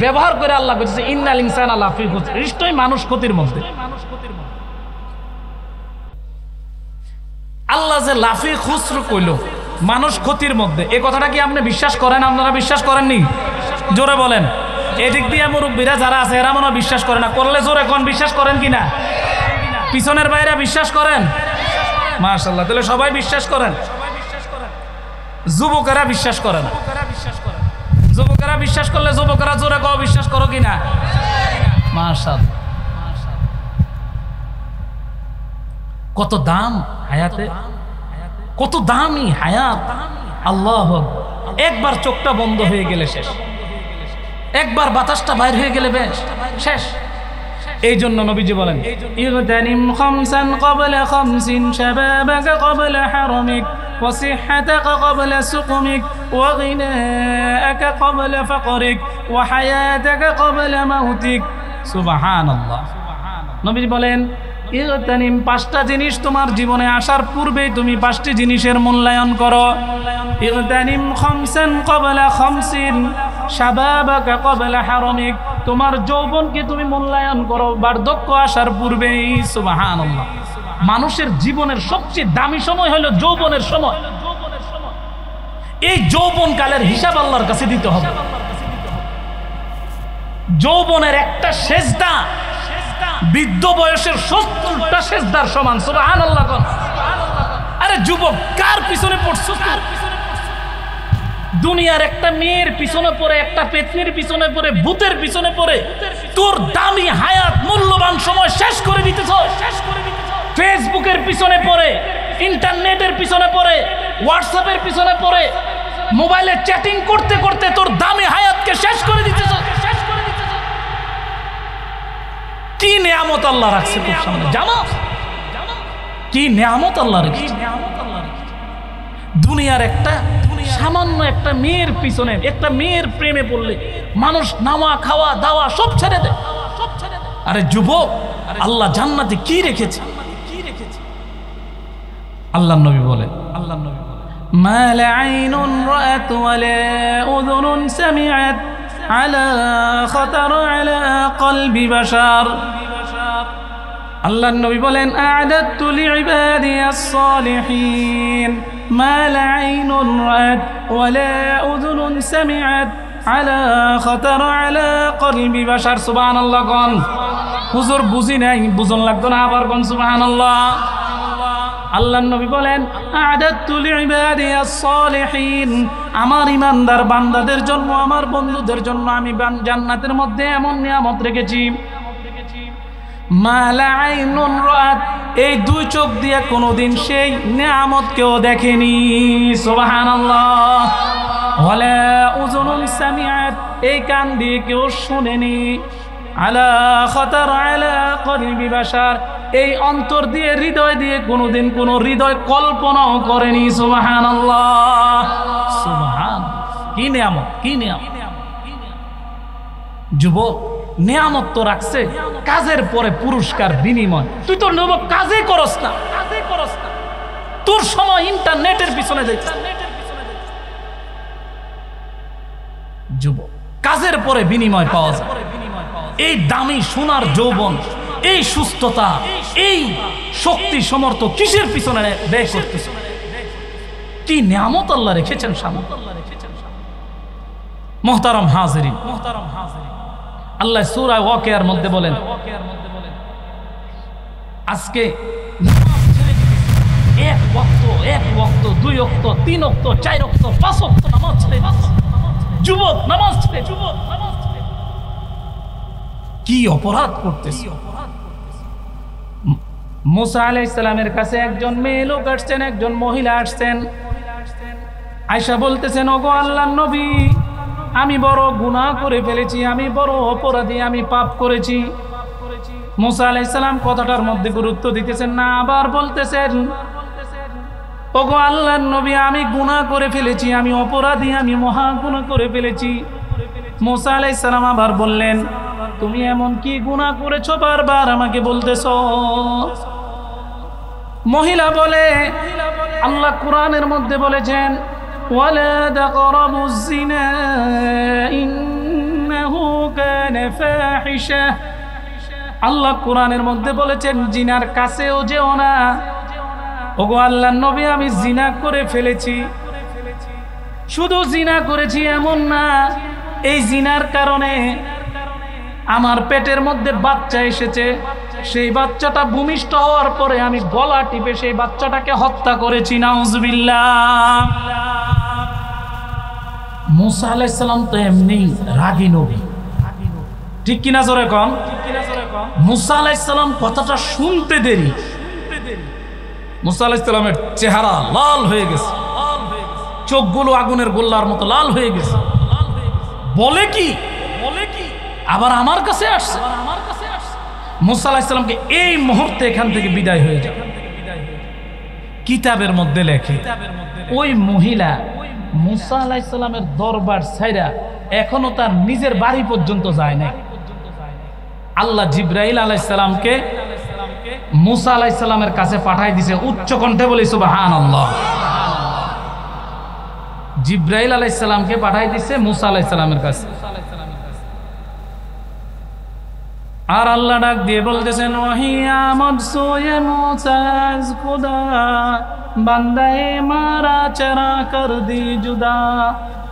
ব্যবহার করে আল্লাহ বলছে ইন্নাল ইনসানা লাফি খুসর, নিশ্চয়ই মানুষ ক্ষতির মধ্যে। আল্লাহ যে লাফি খুসর কইল, মানুষ ক্ষতির মধ্যে, এই কথাটা কি আপনি বিশ্বাস করেন? আপনারা বিশ্বাস করেননি? জোরে বলেন। এদিক দিয়ে মুরব্বীরা যারা আছে এরা মনে বিশ্বাস করে না, করলে জোরে কোন বিশ্বাস করেন কিনা? পিছনের বাইরে বিশ্বাস করেন? মাশাআল্লাহ, তাহলে সবাই বিশ্বাস করেন। যুবকেরা বিশ্বাস করে না। যুবকেরা বিশ্বাস করলে যুবকেরা জোরে কও বিশ্বাস করো কিনা? মাশাআল্লাহ। কত দাম হায়াতে, কত দামি হায়াত। আল্লাহু আকবার। একবার চোখটা বন্ধ হয়ে গেলে শেষ, একবার বাতাসটা বাইর হয়ে গেলে বেশ শেষ। এই জন্য নবীজি বলেন ইগতানিম খামসান ক্বাবলা খামসিন শাবাবাকা ক্বাবলা হারামিক ওয়া সিহহাতাকা ক্বাবলা সুকমিক ওয়া গিনাআকা ক্বাবলা ফাকরিক ওয়া হায়াতাকা ক্বাবলা মাউতিক। সুবহানাল্লাহ। নবীজি বলেন ইগতানিম, পাঁচটা জিনিস তোমার জীবনে আসার পূর্বেই তুমি পাঁচটি জিনিসের মূল্যায়ন করো। ইগতানিম খামসান ক্বাবলা খামসিন শাবাবাকা ক্বাবলা হারামিক, তোমার যৌবনকে তুমি মূল্যায়ন করো বার্ধক্য আসার পূর্বেই। সুবহানাল্লাহ। মানুষের জীবনের সবচেয়ে দামি সময় হলো যৌবনের সময়। এই যৌবন কালের হিসাব আল্লাহর কাছে দিতে হবে। যৌবনের একটা সেজদা বৃদ্ধ বয়সের 70টা সেজদার সমান। সুবহানাল্লাহ। আরে যুবক, কার পিছনে পড়ছো? দুনিয়ার একটা মেয়ের পিছনে পড়ে, একটা পেতনির পিছনে পড়ে, ভূতের পিছনে পড়ে তোর দামি হায়াত, মূল্যবান সময় শেষ করে দিতেছ। ফেসবুকের পিছনে পড়ে, ইন্টারনেটের পিছনে পড়ে, হোয়াটসঅ্যাপের পিছনে পড়ে, মোবাইলে চ্যাটিং করতে করতে তোর দামি হায়াতকে শেষ করে দিতেছ। কি নিয়ামত আল্লাহ রাখছে তোর সামনে, জানো? কি নিয়ামত আল্লাহ রেখেছে। দুনিয়ার একটা সামান্য একটা মেয়ের পিছনে, একটা মেয়ের প্রেমে পড়লে মানুষ নাওয়া খাওয়া দাওয়া সব ছেড়ে দেয়। আরে যুবক, আল্লাহ জান্নাতে কি রেখেছে? আল্লাহ নবী বলেন, মা লা আইনুন রাআত ওয়া লা উযুনুন সামিআত আলা খাতার আলা কলবি বাশার। আল্লাহ নবী বলেন আ'দাতু লিইবাদিয়াস সালিহিন মা লা আইনুন রাআত ওয়া লা উযুনুন সামিআত আলা খাতার আলা কলবি বাশার। সুবহানাল্লাহ। কোন হুজুর বুঝি নাই, বুঝন লাগতো না, আবার কোন সুবহানাল্লাহ। আল্লাহর নবী বলেন, আ'দাতু লিইবাদিয়াস সালিহিন, আমার ইমানদার বান্দাদের জন্য, আমার বন্ধুদের জন্য আমি জান্নাতের মধ্যে এমন নিয়ামত রেখেছি, মা লা আইনুন রাআত, এই দুই চোখ দিয়ে কোনোদিন সেই নিয়ামত কেউ দেখেনি। সুবহানাল্লাহ। ওয়ালা উযুনুন সামিআত, এই কান দিয়ে কেউ শুনেনি। আলা খাতার আলা কলবি বাশার, এই অন্তর দিয়ে, হৃদয় দিয়ে কোনোদিন কোনো হৃদয় কল্পনাও করেনি। সুবহানাল্লাহ, সুবহান। কি নিয়ামত, কি নিয়ামত! যুবক, নিয়ামত তো রাখছে, কাজের পরে পুরস্কার বিনিময়। তুই তো কাজে করস না, তোর সময় ইন্টারনেটের পিছনে যাচ্ছে। যুবক, কাজের পরে বিনিময় পাওয়া যায়। এই দামি সোনার যৌবন, এই সুস্থতা, এই শক্তি সমর্থ কিসের পিছনে ব্যয় করতেছে? কি নিয়ামত আল্লাহ রেখেছেন সামনে। মুহতারাম হাজিরিন, আল্লাহ সূরা ওয়াকিয়ার মধ্যে বলেন, আজকে এক ওয়াক্ত, দুই ওয়াক্ত, তিন ওয়াক্ত, চার ওয়াক্ত, পাঁচ ওয়াক্ত নামাজ ছেড়ে যুবক, নামাজ ছেড়ে কি অপরাধ করতেছে। মুসা আলাইহিস সালামের কাছে একজন মেয়ে লোক আসছেন, একজন মহিলা আসছেন। আয়েশা বলতেছেন, ওগো আল্লাহর নবী, আমি বড় গুনাহ করে ফেলেছি, আমি বড় অপরাধী, আমি পাপ করেছি। মুসা আলাইহিস সালাম কথাটার মধ্যে গুরুত্ব দিতেছেন না, আবার বলতেছেন, ওগো আল্লাহর নবী, আমি গুনাহ করে ফেলেছি, আমি অপরাধী, আমি মহা গুনাহ করে ফেলেছি। মুসা আলাইহিস সালাম আবার বললেন, তুমি এমন কি গুনাহ করেছো বারবার আমাকে বলতেছো? মহিলা বলে, আল্লাহ কোরআনের মধ্যে বলেছেন, ওয়ালা তাকরাবুজ জিনা ইন্নাহু কানা ফাহিশা। আল্লাহ কোরআনের মধ্যে বলেছেন, জিনার কাছেও যেও না। ওগো আল্লাহর নবী, আমি জিনা করে ফেলেছি। শুধু জিনা করেছি এমন না, এই জিনার কারণে আমার পেটের মধ্যে বাচ্চা এসেছে। সেই বাচ্চাটা ভূমিষ্ঠ হওয়ার পরে আমি গলা টিপে সেই বাচ্চাটাকে হত্যা করেছি। নাউজুবিল্লাহ। মুসা আলাইহিস সালাম তো এমনি রাগী নবী, ঠিক কিনা জোরে কম? মুসা আলাইহিস সালাম কথাটা শুনতে দেরি, মুসা আলাইহিস সালামের চেহারা লাল হয়ে গেছে, চোখগুলো আগুনের গোল্লার মতো লাল হয়ে গেছে। বলে কি আবার আমার কাছে আসছে। মুসা আলাইহিস সালামকে এই মুহূর্তে এখান থেকে বিদায় হয়ে যাবে। কিতাবের মধ্যে লেখে, ওই মহিলা মুসা আলাইহিস সালামের দরবার ছাইরা এখনো তার নিজের বাড়ি পর্যন্ত যায় নাই। আল্লাহ জিবরাইল আলাইহিস সালামকে মুসা আলাইহিস সালামের কাছে পাঠাই দিয়েছে। উচ্চ কণ্ঠে বলি সুবহানাল্লাহ। জিবরাইল আলাইহিস সালামকে পাঠাই দিয়েছে মুসা আলাইহিস সালামের কাছে। আর আল্লাহ ডাক দিয়ে বলতেছেন, ওহিয়া মদসুয়ে মুসা আজ খুদা বান্দায়ে মারা চরা কর দি জুদা,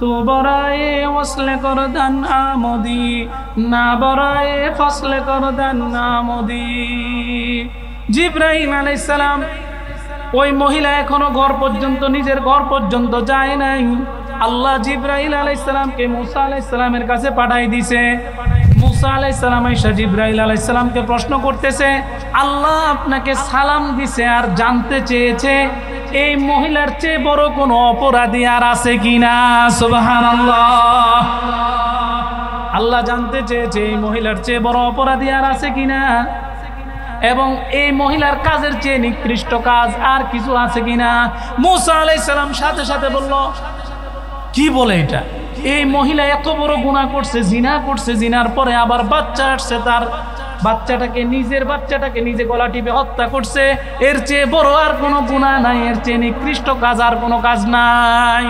তু বরায়ে ওসলে কর দান আমদি, না বরায়ে ফসলে কর দান আমদি। জিবরাইল আলাইহিস সালাম, ওই মহিলা এখনো ঘর পর্যন্ত, নিজের ঘর পর্যন্ত যায় নাই। আল্লাহ জিবরাইল আলাইহিস সালামকে মুসা আলাইহিস সালামের কাছে পাঠাই দিয়েছে। মুসা আলাইহিস সালাম আয়েশা জিবরাইল আলাইহিস সালামকে প্রশ্ন করতেছে, আল্লাহ আপনাকে সালাম দিছে আর জানতে চেয়েছে এই মহিলার চেয়ে বড় কোনো অপরাধী আর আছে কিনা। সুবহানাল্লাহ। আল্লাহ জানতে চেয়েছে এই মহিলার চেয়ে বড় অপরাধী আর আছে কিনা, এবং এই মহিলার কাজের চেয়ে নিকৃষ্ট কাজ আর কিছু আছে কিনা। মুসা আলাইহিস সালাম সাথে সাথে বলল, কি বলে এটা? এই মহিলা এত বড় গুনাহ করছে, জিনা করছে, জিনার পরে আবার বাচ্চা আসছে, তার নিজের বাচ্চাটাকে নিজে গলা টিপে হত্যা করছে। এর চেয়ে বড় আর কোনো গুনাহ নাই, এর চেয়ে নিকৃষ্ট কাজ আর কোনো কাজ নাই।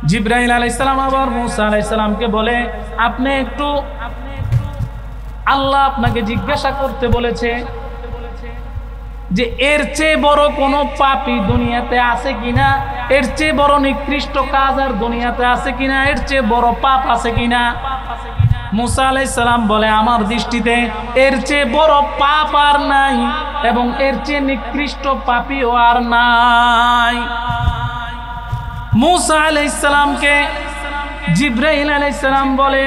জিবরাইল আলাইহিস সালাম আবার মুসা আলাইহিস সালামকে বলে, আপনি একটু, আল্লাহ আপনাকে জিজ্ঞাসা করতে বলেছে যে এর চেয়ে বড় কোনো পাপী দুনিয়াতে আছে কিনা, এর চেয়ে বড় নিকৃষ্ট কাজ আর দুনিয়াতে আছে কিনা, এর চেয়ে বড় পাপ আছে কিনা। মুসা আলাইহিস সালাম বলে আমার দৃষ্টিতে এর চেয়ে বড় পাপ আর নাই এবং এর চেয়ে নিকৃষ্ট পাপীও আর নাই। মুসা আলাইহিস সালামকে জিবরাইল আলাইহিস সালাম বলে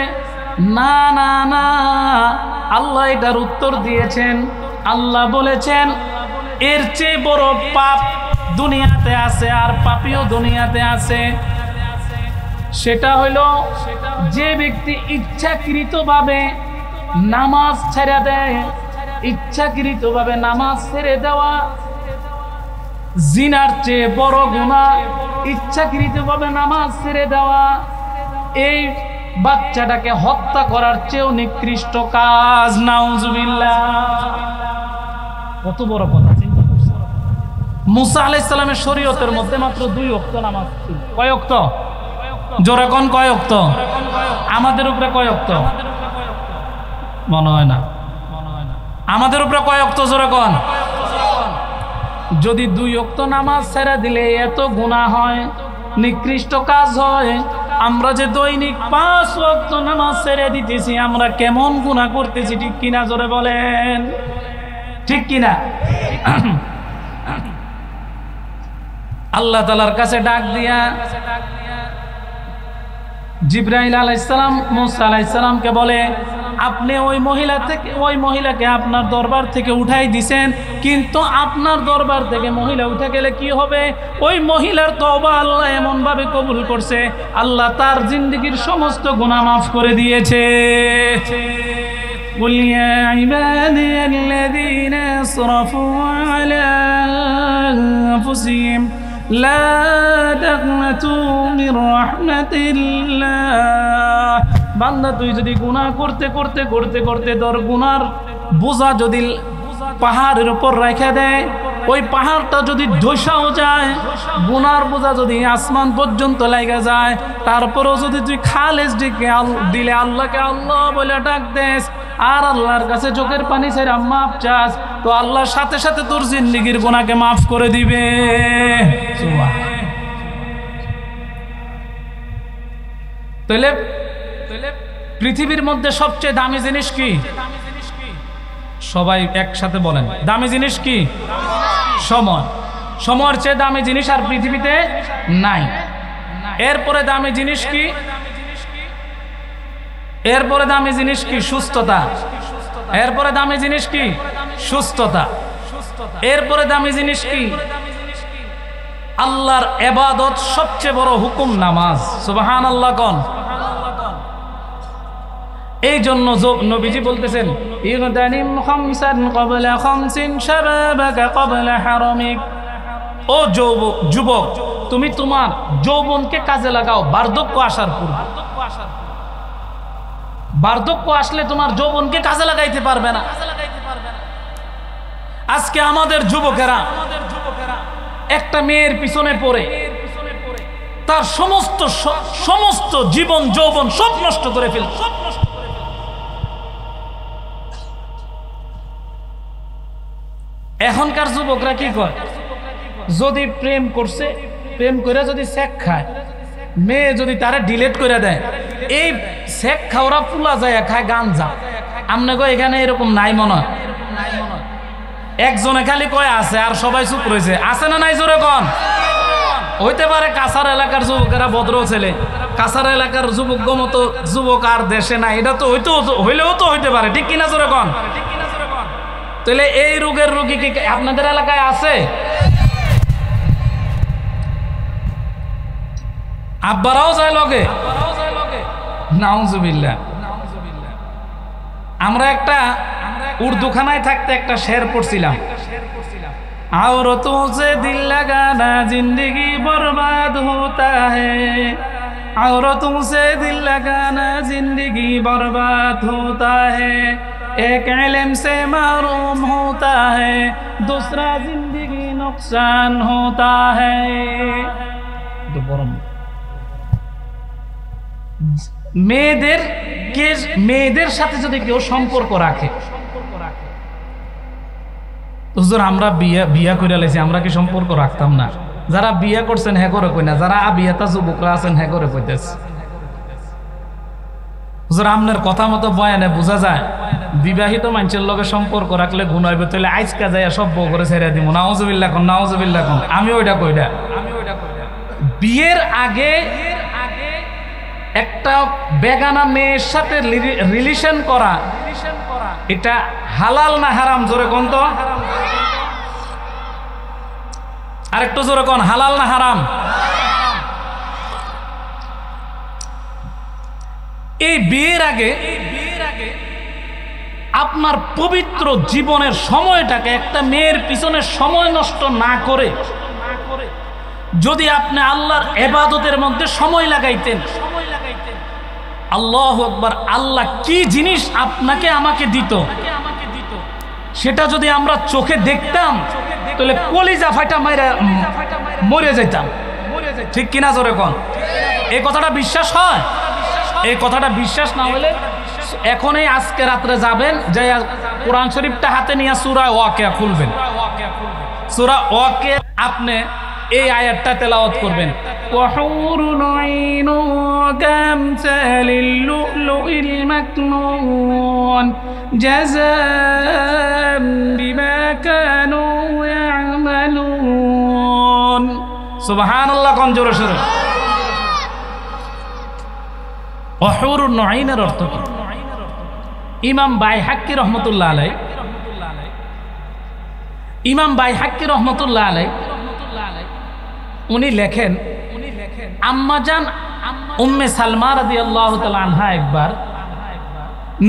না না না, আল্লাহ এটার উত্তর দিয়েছেন। আল্লাহ বলেছেন এর চেয়ে বড় পাপ দুনিয়াতে আছে আর পাপীও দুনিয়াতে আছে। সেটা হলো যে ব্যক্তি ইচ্ছাকৃতভাবে নামাজ ছেড়ে দেয়, ইচ্ছাকৃতভাবে নামাজ ছেড়ে দেওয়া জিনার চেয়ে বড় গুনাহ। ইচ্ছাকৃতভাবে নামাজ ছেড়ে দেওয়া এই বাচ্চাটাকে হত্যা করার চেয়েও নিকৃষ্ট কাজ। নাউজুবিল্লাহ, কত বড় কথা চিন্তা করছেন। মুসা আলাইহিস সালামের শরীয়তের মধ্যে মাত্র 2 ওয়াক্ত নামাজ ছিল। কয় ওয়াক্ত? জোরে কোন কয় ওয়াক্ত? আমাদের উপরে কয় ওয়াক্ত? মনে হয় না। আমাদের উপরে কয় ওয়াক্ত? জোরে কোন। যদি 2 ওয়াক্ত নামাজ ছেড়ে দিলে এত গুনাহ হয়, নিকৃষ্ট কাজ হয়, আমরা যে দৈনিক 5 ওয়াক্ত নামাজ ছেড়ে দিতেছি আমরা কেমন গুনাহ করতেছি, ঠিক কিনা? জোরে বলেন, ঠিক কিনা? আল্লাহ তাআলার কাছে ডাক দিয়া জিবরাইল আলাইহিস সালাম মুসা আলাইহিস সালামকে বলে আপনি ওই মহিলাকে আপনার দরবার থেকে উঠাই দিছেন, কিন্তু আপনার দরবার থেকে মহিলা উঠে গেলে কি হবে? ওই মহিলার তওবা আল্লাহ এমন ভাবে কবুল করছে, আল্লাহ তার জিন্দেগীর সমস্ত গুনাহ মাফ করে দিয়েছে। قل يا عبادي الذين اسرفوا على أنفسهم لا تقنطوا من رحمة الله। বান্দা তুই যদি গুনাহ করতে করতে করতে করতে তোর গুনার বোঝা যদি পাহাড়ের উপর রেখে দেয়, ওই পাহাড়টা যদি ধসাও যায়, গুনার বোঝা যদি আসমান পর্যন্ত লেগে যায়, তারপরেও যদি তুই খালেস দিলে আল্লাহকে আল্লাহ বলে ডাক দেস আর আল্লাহর কাছে চোখের পানি ছেড়ে মাফ চাস, তো আল্লাহর সাথে সাথে তোর জিন্দেগীর গুনাহকে মাফ করে দিবে। তাহলে পৃথিবীর মধ্যে সবচেয়ে দামি জিনিস কি? সবাই একসাথে বলেন, দামি জিনিস কি? সময়। সময়ের চেয়ে দামি জিনিস আর পৃথিবীতে নাই। এরপরে দামি জিনিস কি? এরপরে দামি জিনিস কি? সুস্থতা। এরপরে দামি জিনিস কি? সুস্থতা। এরপরে দামি জিনিস কি? আল্লাহর ইবাদত। সবচেয়ে বড় হুকুম নামাজ। সুবহানাল্লাহ কোন। এই জন্য নবীজি বলতেছেন ইগতানিম খামসান ক্বাবলা খামসিন শাবাবাকা ক্বাবলা হারামিক। ও যুবক, তুমি তোমার যৌবনকে কাজে লাগাও বার্ধক্য আসার পূর্বে। বার্ধক্য আসলে তোমার যৌবনকে কাজে লাগাইতে পারবে না। আজকে আমাদের যুবকেরা একটা মেয়ের পিছনে পড়ে তার সমস্ত জীবন যৌবন সব নষ্ট করে ফেল। এখনকার যুবকরা কি করে? যদি প্রেম করছে, প্রেম করে যদি সেক খায়, মেয়ে যদি তারা ডিলেট করে দেয়, এই সেক খাওয়া পুলা যায় খায় গাঞ্জা। আপনাকে এখানে এরকম নাই মনে হয়? একজনে খালি কয় আছে আর সবাই চুপ রয়েছে। আছে না নাই? জোরে কন। হইতে পারে কাছার এলাকার যুবকেরা ভদ্র ছেলে, কাছার এলাকার যুবক মতো যুবক আর দেশে নাই, এটা তো হইলেও তো হইতে পারে, ঠিক কিনা? জোরে কন। তাহলে এই রোগের রোগী কি আপনাদের এলাকায় আছে? আব্বারাও যায় লগে? নাউজুবিল্লাহ। আমরা একটা উর্দুখানায় থাকতে একটা শের পড়ছিলাম, औरतों से दिल लगाना जिंदगी बर्बाद होता है, औरतों से दिल लगाना जिंदगी बर्बाद होता है, एक इल्म से महरूम होता है, दूसरा जिंदगी नुकसान होता है। মেয়েদের সাথে যদি কেউ সম্পর্ক রাখে, হুজুর আমরা বিয়া করে লাইছি, আমরা কি সম্পর্ক রাখতাম না? যারা বিয়া করছেন হ্যাঁ করে কই না, যারা আবিয়াতা যুবকরা আছেন হ্যাঁ করে কইতেছে। হুজুর আপনার কথা মতো বয়ানে বোঝা যায় বিবাহিত মানুষের লগে সম্পর্ক রাখলে গুণ হইবে, তাহলে আজকা যায় সব বউ করে ছেড়ে দিব। নাউজুবিল্লাহ কোন, নাউজুবিল্লাহ কোন। আমি ওইটা কইটা, বিয়ের আগে একটা বেগানা মেয়ের সাথে রিলেশন করা এটা হালাল না হারাম? জোরে কোন তো, আরেকটু জোরে কোন, হালাল না হারাম? এই বিয়ের আগে আপনার পবিত্র জীবনের সময়টাকে একটা মেয়ের পিছনে সময় নষ্ট না করে যদি আপনি আল্লাহর ইবাদতের মধ্যে সময় লাগাইতেন, আল্লাহু আকবার, আল্লাহ কি জিনিস আপনাকে আমাকে দিত সেটা যদি আমরা চোখে দেখতাম তাহলে কলিজা ফাটা মাইরা মরে যেতাম। ঠিক কিনা জোরে কোন? এই কথাটা বিশ্বাস হয়? এই কথাটা বিশ্বাস না হলে এখনই আজকে রাত্রে যাবেন, যাই কোরআন শরীফটা হাতে নিয়ে সূরা ওয়াকিয়া খুলবেন। সূরা ওয়াকিয়া আপনি এই আয়াতটা তেলাওয়াত করবেন, ওয়াহুরুন আইনু কামসালিল লুলুইল মাকনুন জাযাম বিমা কানু ইয়ামালুন। সুবহানাল্লাহ কোন জোরে সোরে। ওয়াহুরুন আইনের অর্থ কি? ইমাম বাইহাক্কি রহমতুল্লাহ আলাই, ইমাম বাইহাক্কি রহমতুল্লাহ আলাই উনি লেখেন, আম্মাজান উম্মে সালমা রাদিয়াল্লাহু তাআলা আনহা একবার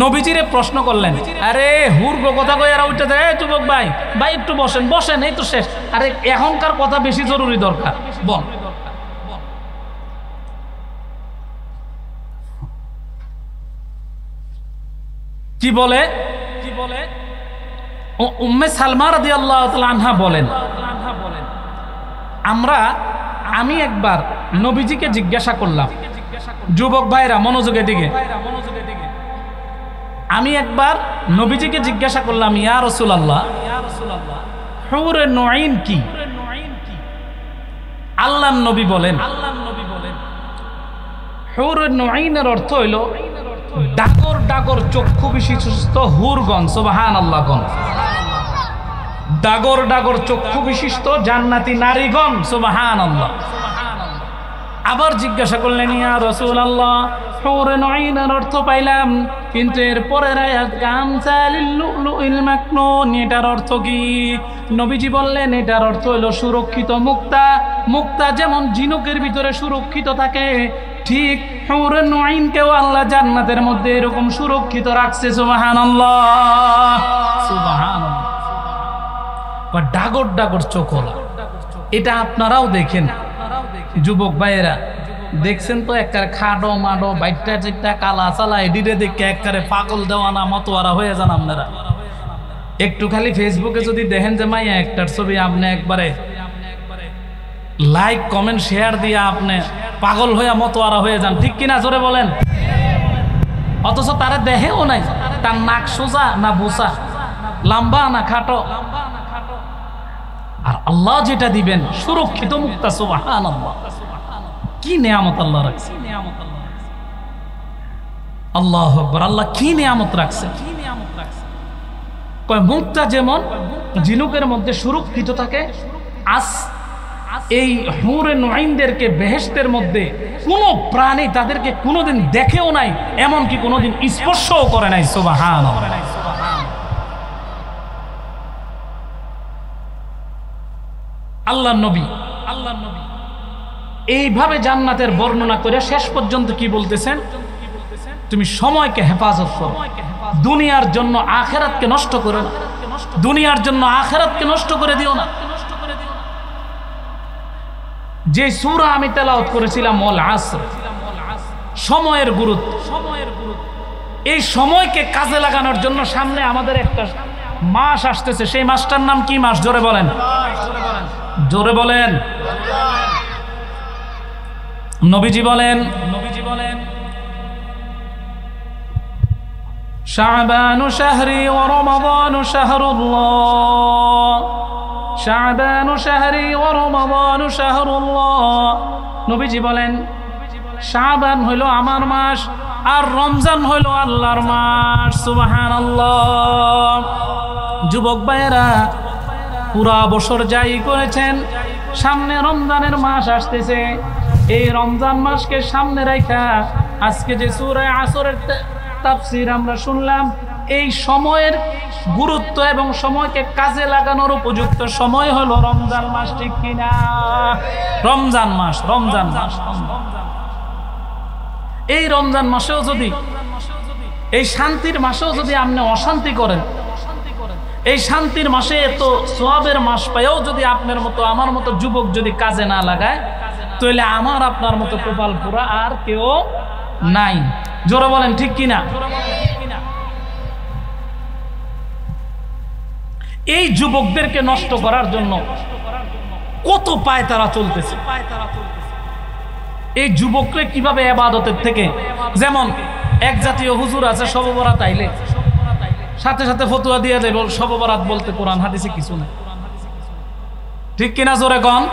নবীজিরে প্রশ্ন করলেন, আরে হুর গো কথা কই আর উঠে যায়, যুবক ভাই ভাই একটু বসেন বসেন, এই তো শেষ, আরে এখনকার কথা বেশি জরুরি দরকার, বল। কি বলে? উম্মে সালমা রাদিয়াল্লাহু তাআলা আনহা বলেন, আমি একবার নবীজিকে জিজ্ঞাসা করলাম, যুবক ভাইরা মনোযোগে দিকে, আমি একবার নবীজিকে জিজ্ঞাসা করলাম, ইয়া রাসূলুল্লাহ, হুরে নুঈন কি? আল্লাহর নবী বলেন, হুরে নুঈনের অর্থ হইল ডাগর ডাগর চক্ষু বিশিষ্ট হুরগণ। সুবহানাল্লাহ কোন, ডাগর ডাগর চক্ষু বিশিষ্ট জান্নাতি নারীগণ। সুবহানাল্লাহ। আবার জিজ্ঞাসা করলেন, ইয়া রাসূলুল্লাহ, হুরুন আইনের অর্থ পাইলাম, কিন্তু এর পরের আয়াত কামসালিল লুলুইল মাকনুন, এটার অর্থ কি? নবীজি বললেন, এটার অর্থ হলো সুরক্ষিত মুক্তা। মুক্তা যেমন ঝিনুকের ভিতরে সুরক্ষিত থাকে, ঠিক হুরুন আইনকেও আল্লাহ জান্নাতের মধ্যে এরকম সুরক্ষিত রাখছে। সুবহানাল্লাহ, সুবহানাল্লাহ। ডাগর ডাগর চোখলা, এটা আপনারাও দেখেন যুবক ভাইয়েরা, দেখছেন তো একবারে খাডো মাডো বাইটটা চিটটা কালা চালা এডিটে দেখে একবারে পাগল দেওয়ানা মতোয়ারা হয়ে যান আপনারা। একটু খালি ফেসবুকে যদি দেখেন যে মাইয়া একটার ছবি, আপনি একবারে লাইক কমেন্ট শেয়ার দিয়ে আপনি পাগল হয়ে মতোয়ারা হয়ে যান। ঠিক কিনা জোরে বলেন? অথচ তারা দেখেও নাই তার নাক সোজা না বোসা, লম্বা না খাটো। আর আল্লাহ যেটা দিবেন সুরক্ষিত মুক্তা। সুবহানাল্লাহ, কি নিয়ামত আল্লাহ রাখছে, আল্লাহু আকবার। আল্লাহ কি নিয়ামত রাখছে, কয় মুক্তা যেমন ঝিনুকের মধ্যে সুরক্ষিত থাকে, এই হুরে নুঈনদেরকে বেহেশতের মধ্যে কোনো প্রাণী তাদেরকে কোনোদিন দেখেও নাই, এমনকি কোনোদিন স্পর্শও করে নাই। সুবহানাল্লাহ। আল্লাহর নবী এইভাবে জান্নাতের বর্ণনা করে শেষ পর্যন্ত কি বলতেছেন? তুমি সময়কে হেফাজত করো, দুনিয়ার জন্য আখিরাতকে নষ্ট করো না, দুনিয়ার জন্য আখিরাতকে নষ্ট করে দিও না। যে সূরা আমি তেলাওয়াত করেছিলাম ওয়াল আসর, সময়ের গুরুত্ব, এই সময়কে কাজে লাগানোর জন্য সামনে আমাদের একটা মাস আসতেছে। সেই মাসটার নাম কি মাস? জোরে বলেন, জোরে বলেন। নবীজি বলেন, শাবানু শাহরি ওয়া রমাদানু শাহরুল্লাহ, শাবানু শাহরি ওয়া রমাদানু শাহরুল্লাহ। নবীজি বলেন, শাবান হইল আমার মাস, আর রমজান হইল আল্লাহর মাস। সুবহানাল্লাহ। যুবক ভাইয়েরা, পুরা বছর যাই করেছেন, সামনে রমজানের মাস আসতেছে। এই রমজান মাসকে সামনে রাখা আজকে যে সূরা আসরের তাফসীর আমরা শুনলাম, এই সময়ের গুরুত্ব এবং সময়কে কাজে লাগানোর উপযুক্ত সময় হলো রমজান মাস, ঠিক কিনা? রমজান মাস, রমজান মাস। এই রমজান মাসেও যদি, এই শান্তির মাসেও যদি আপনি অশান্তি করেন, এই শান্তির মাসে এত সওয়াবের মাস পাইও যদি আপনার মতো আমার মতো যুবক যদি কাজে না লাগায়, তাহলে আমার আপনার মতো কপাল পুরা আর কেউ নাই। জোরে বলেন ঠিক কিনা? এই যুবকদেরকে নষ্ট করার জন্য কত পায় তারা চলতেছে। এই যুবকরা কিভাবে ইবাদতের থেকে, যেমন এক জাতীয় হুজুর আছে, শবে বরাত আইলে সাথে সাথে ফতোয়া দিয়ে দেব শবে বরাত বলতে কোরআন হাদিসে কিছু নাই, ঠিক কিনা? জোরে কোন।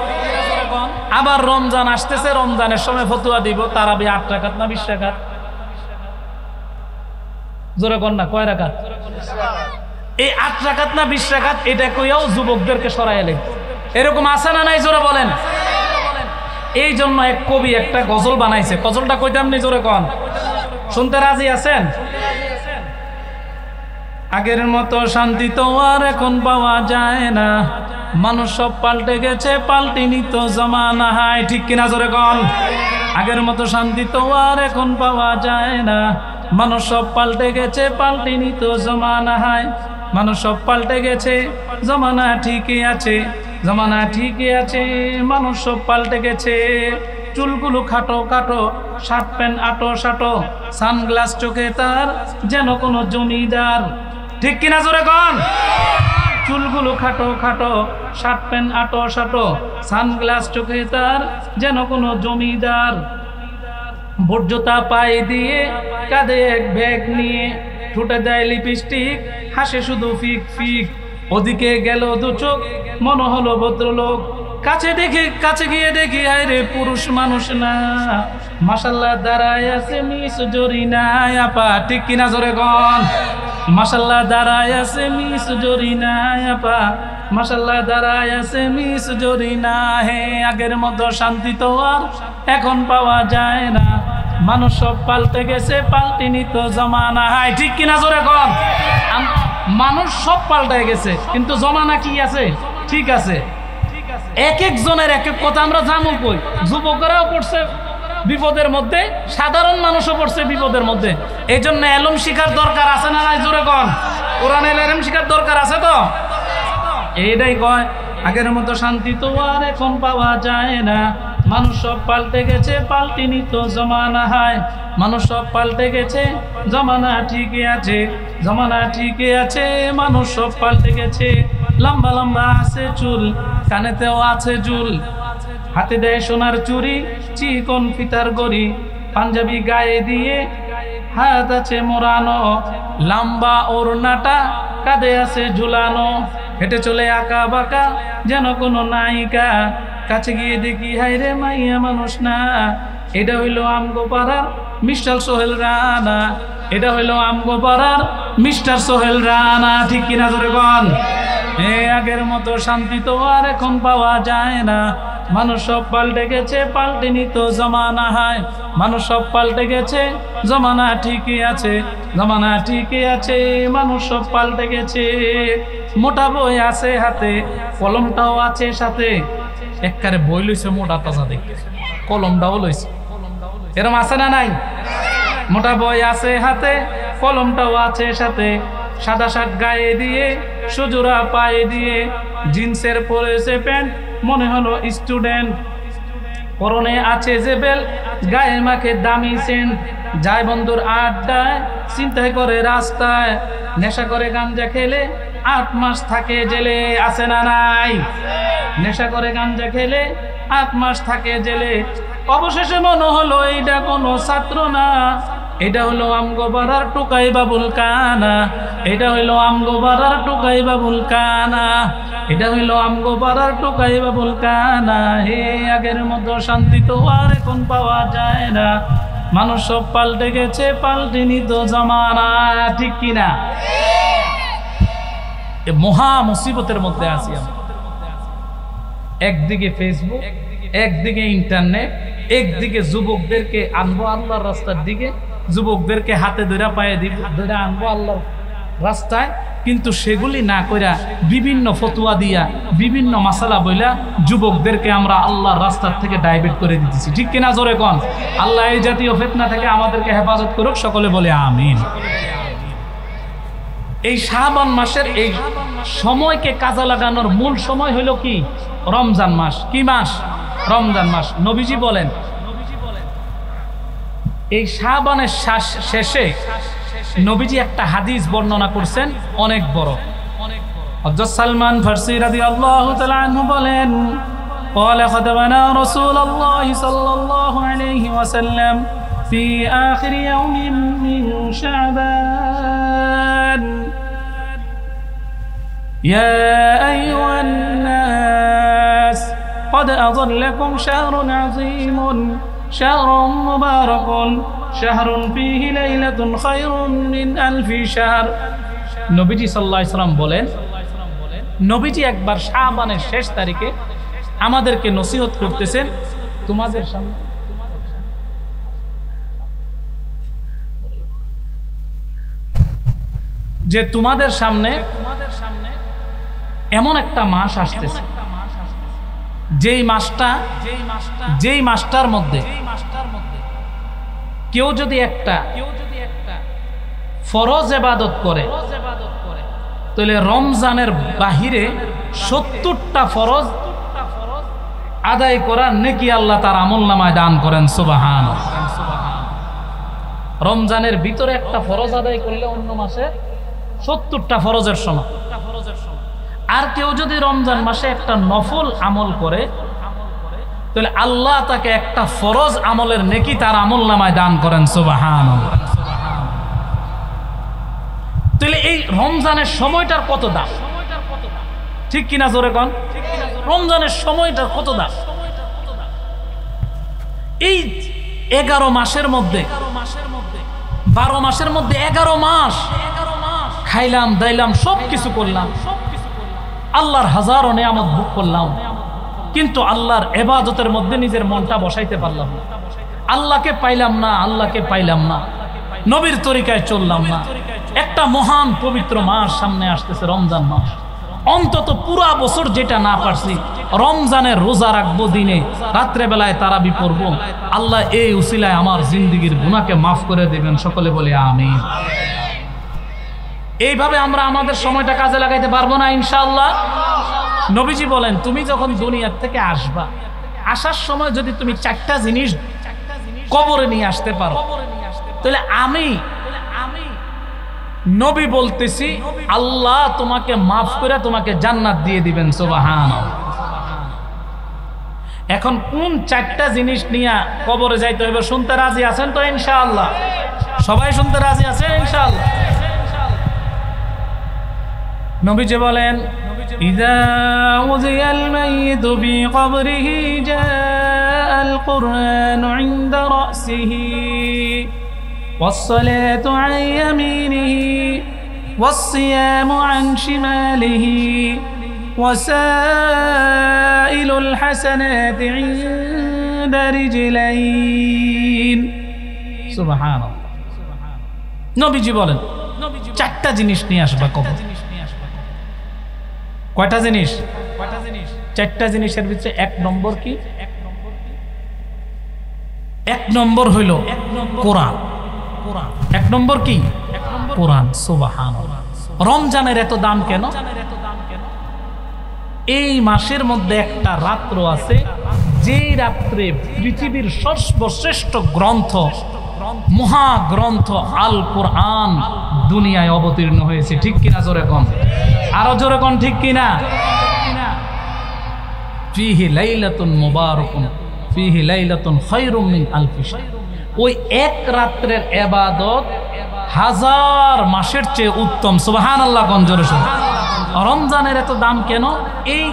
আবার রমজান আসতেছে, রমজানের সময় ফতোয়া দিব তারাবি 8 রাকাত না 20 রাকাত? জোরে কোন না, কয় রাকাত? এই 8 রাকাত না 20 রাকাত, এটা কইয়াও যুবকদেরকে সরাইলে এরকম আছে না নাই? জোরে বলেন। এই জন্য এক কবি একটা গজল বানাইছে, গজলটা কইতাম নি? জোরে কোন। শুনতে রাজি আছেন? আগের মতো শান্তি তো আর এখন পাওয়া যায় না, মানুষ সব পাল্টে গেছে, পাল্টিনি তো জমানা হায়, ঠিক কিনা? জোরে কোন। আগের মতো শান্তি তো আর এখন পাওয়া যায় না, মানুষ সব পাল্টে গেছে, পাল্টিনি তো জমানা হায়। মানুষ সব পাল্টে গেছে, জমানা ঠিকই আছে, জমানা ঠিকই আছে, মানুষ সব পাল্টে গেছে। চুলগুলো খাটো খাটো, শার্ট প্যান্ট আটো সাটো, সানগ্লাস চোখে তার যেন কোনো জমিদার, ঠিক কিনা? জোরে কোন। চুলগুলো খাটো খাটো, শার্ট প্যান্ট আটো সাটো, সানগ্লাস চোখে তার যেন কোনো জমিদার। ভোটজোতা পায়ে দিয়ে, কাঁধে এক ব্যাগ নিয়ে, ঠোঁটে দেয় লিপস্টিক, হাসে শুধু ফিক ফিক। ওদিকে গেল দু চোখ, মনে হলো ভদ্রলোক, কাছে দেখে, কাছে গিয়ে দেখি আরে পুরুষ মানুষ না, মাশাআল্লাহ দাঁড়ায় আছে মিস জরিনা আপা, ঠিক কিনা? জোরে কোন। মাশাআল্লাহ দাঁড়ায় আছে মিস জরিনা আপা, মাশাআল্লাহ দাঁড়ায় আছে মিস জরিনা হে। আগের মতো শান্তি তো আর এখন পাওয়া যায় না, মানুষ সব পাল্টে গেছে, পাল্টিনি তো জমানা হায়, ঠিক কিনা? জোরে কোন। মানুষ সব পাল্টে গেছে, কিন্তু জমানা কি আছে? ঠিক আছে। এক একজনের এক এক কথা আমরা জানু কই। যুবকরাও পড়ছে বিপদের মধ্যে, সাধারণ মানুষও পড়ছে বিপদের মধ্যে। এই জন্য এলম শিখার দরকার আছে না নাই? জোরে কোন। কোরআনের এলম শিখার দরকার আছে তো? এইটাই কয় আগের মতো শান্তি তো আর এখন পাওয়া যায় না, মানুষ সব পাল্টে গেছে, পাল্টিনি তো জমানা হায়। মানুষ সব পাল্টে গেছে, জমানা ঠিকই আছে, জমানা ঠিকই আছে, মানুষ সব পাল্টে গেছে। লম্বা লম্বা আছে চুল, কানেতেও আছে ঝুল, হাতে দেয় সোনার চুড়ি, চিকন ফিতার গড়ি, পাঞ্জাবি গায়ে দিয়ে হাত আছে মোড়ানো, লম্বা ওড়নাটা কাঁধে আছে ঝুলানো, হেঁটে চলে আঁকা বাঁকা যেন কোনো নায়িকা। কাছে গিয়ে দেখি হাই রে মাইয়া মানুষ না, এটা হইলো আমগো পাড়ার মিস্টার সোহেল রানা, এটা হইলো আমগো পাড়ার মিস্টার সোহেল রানা, ঠিক কিনা? জোরে কোন। আগের মতো শান্তি তো আর এখন পাওয়া যায় না, মানুষ সব পাল্টে গেছে, পাল্টেনি তো জমানা হায়। মানুষ সব পাল্টে গেছে, জমানা ঠিকই আছে, জমানা ঠিকই আছে, মানুষ সব পাল্টে গেছে। মোটা বই আছে হাতে, কলমটাও আছে সাথে, একবারে বই লইছে মোটা তাজা দেখে, কলমটাও লইছে। এরম আছে না নাই? মোটা বই আছে হাতে, কলমটাও আছে সাথে, সাদা শার্ট গায়ে দিয়ে, সুজোড়া পায়ে দিয়ে, জিন্সের পরেছে প্যান্ট, মনে হলো স্টুডেন্ট। পরনে আছে যে বেল্ট, গায়ে মাখে দামি সেন্ট, যায় বন্ধুর আড্ডায়, চিন্তায় করে রাস্তায়, নেশা করে গাঞ্জা খেলে 8 মাস থাকে জেলে, আছে না নাই? নেশা করে গাঞ্জা খেলে 8 মাস থাকে জেলে। অবশেষে মনে হলো এইটা কোনো ছাত্র না, এটা হলো আমগো পাড়ার টুকাই বাবুল কানা, এটা হইলো আমগো পাড়ার টুকাই বাবুল কানা, এটা হইলো আমগো পাড়ার টুকাই বাবুল কানা। হে আগের মতো শান্তি তো আর এখন পাওয়া যায় না, মানুষ সব পাল্টে গেছে, পাল্টেনি তো জামানা, ঠিক কিনা? মহা মুসিবতের মধ্যে আছি আমরা। একদিকে ফেসবুক, একদিকে ইন্টারনেট, একদিকে যুবকদেরকে আনবো আল্লাহর রাস্তার দিকে, যুবকদেরকে হাতে ধরে পায়ে দিব ধরে আনবো আল্লাহর রাস্তায়, কিন্তু সেগুলি না কইরা বিভিন্ন ফতোয়া দিয়া বিভিন্ন মাসালা বইলা যুবকদেরকে আমরা আল্লাহর রাস্তার থেকে ডাইভার্ট করে দিতেছি, ঠিক কিনা? জোরে কোন। আল্লাহ এই জাতীয় ফিতনা থেকে আমাদেরকে হেফাজত করুক, সকলে বলে আমিন। এই শাবান মাসের এই সময়কে কাজে লাগানোর মূল সময় হলো কি? রমজান মাস। কি মাস? রমজান মাস। নবীজি বলেন এই শাবানের শেষে নবীজি একটা হাদিস বর্ণনা করছেন অনেক বড়। হযরত সালমান ফারসি রাদিয়াল্লাহু তাআলা আনহু বলেন, قال خطبنا رسول الله صلى الله عليه وسلم في آخر يوم من شعبان يا أيها الناس قد أضلكم شهر عظيم شهر مبارك شهر فيه ليلة خير من ألف شهر। নবীজি সাল্লাল্লাহু আলাইহি ওয়াসাল্লাম বলেন, নবীজি একবার শাবানের শেষ তারিখে আমাদেরকে নসিহত করতেছেন, তোমাদের সামনে যে তোমাদের সামনে এমন একটা মাস আসতেছে যেই মাসটার মধ্যে কেউ যদি একটা ফরজ ইবাদত করে তাহলে রমজানের বাহিরে 70টা ফরজ আদায় করার নেকি আল্লাহ তার আমলনামায় দান করেন। সুবহানাল্লাহ। রমজানের ভিতরে একটা ফরজ আদায় করলে অন্য মাসে 70টা ফরজের সমান। আর কেউ যদি রমজান মাসে একটা নফল আমল করে তাহলে আল্লাহ তাকে একটা ফরজ আমলের নেকি তার আমলনামায় দান করেন। সুবহানাল্লাহ। তাহলে এই রমজানের সময়টার কত দাম, ঠিক কিনা? জোরে কোন। রমজানের সময়টার কত দাম। এই 11 মাসের মধ্যে 12 মাসের মধ্যে 11 মাস খাইলাম দাইলাম সব কিছু করলাম, আল্লাহর হাজারো নিয়ামত ভোগ করলাম, কিন্তু আল্লাহর ইবাদতের মধ্যে নিজের মনটা বসাইতে পারলাম না। আল্লাহকে পাইলাম না, আল্লাহকে পাইলাম না, নবীর তরিকায় চললাম না। একটা মহান পবিত্র মাস সামনে আসতেছে, রমজান মাস। অন্তত পুরা বছর যেটা না পারছি, রমজানের রোজা রাখবো, দিনে রাত্রে বেলায় তারাবি পড়বো, আল্লাহ এই উসিলায় আমার জিন্দেগীর গুনাহকে মাফ করে দেবেন। সকলে বলে আমিন। এইভাবে আমরা আমাদের সময়টা কাজে লাগাইতে পারবো না ইনশাআল্লাহ। নবীজি বলেন, তুমি যখন দুনিয়ার থেকে আসবা, আসার সময় যদি তুমি 4টা জিনিস কবরে নিয়ে আসতে পারো, তাহলে আমি নবী বলতেছি আল্লাহ তোমাকে মাফ করে তোমাকে জান্নাত দিয়ে দিবেন। সুবহানাল্লাহ। এখন কোন 4টা জিনিস নিয়ে কবরে যাইতে হবে শুনতে রাজি আছেন তো ইনশাআল্লাহ? সবাই শুনতে রাজি আছেন ইনশাআল্লাহ? নবীজি বলেন, ইযা উযিয়াল মাইয়িতু ফি কবরিহি জাআল কুরআনু ইনদা রাসিহি والصلاة عن يمينه والصيام عن شماله وسائل الحسنات عند رجلين। سبحان الله। নবীজি বলেন 4টা জিনিস নিয়ে আসবা কবর। কয়টা জিনিস? 4টা জিনিসের ভিতরে 1 নম্বর কি? 1 নম্বর হইল কোরআন। 1 নম্বর কি? কোরআন। সুবহানাল্লাহ। রমজানের এত দাম কেন? এই মাসের মধ্যে একটা রাত্র আছে যেই রাত্রে পৃথিবীর সর্বশ্রেষ্ঠ গ্রন্থ, মহাগ্রন্থ আল কোরআন দুনিয়ায় অবতীর্ণ হয়েছে, ঠিক কিনা? জোরে কোন, আরো জোরে কোন, ঠিক কিনা? ফিহি লাইলাতুন মুবারাকুন ফিহি লাইলাতুন খায়রুম মিন আলফি শাহর। ওই এক রাত্রের ইবাদত 1000 মাসের চেয়ে উত্তম। সুবহানাল্লাহ। কোন জোরে শুনুন। রমজানের এত দাম কেন? এই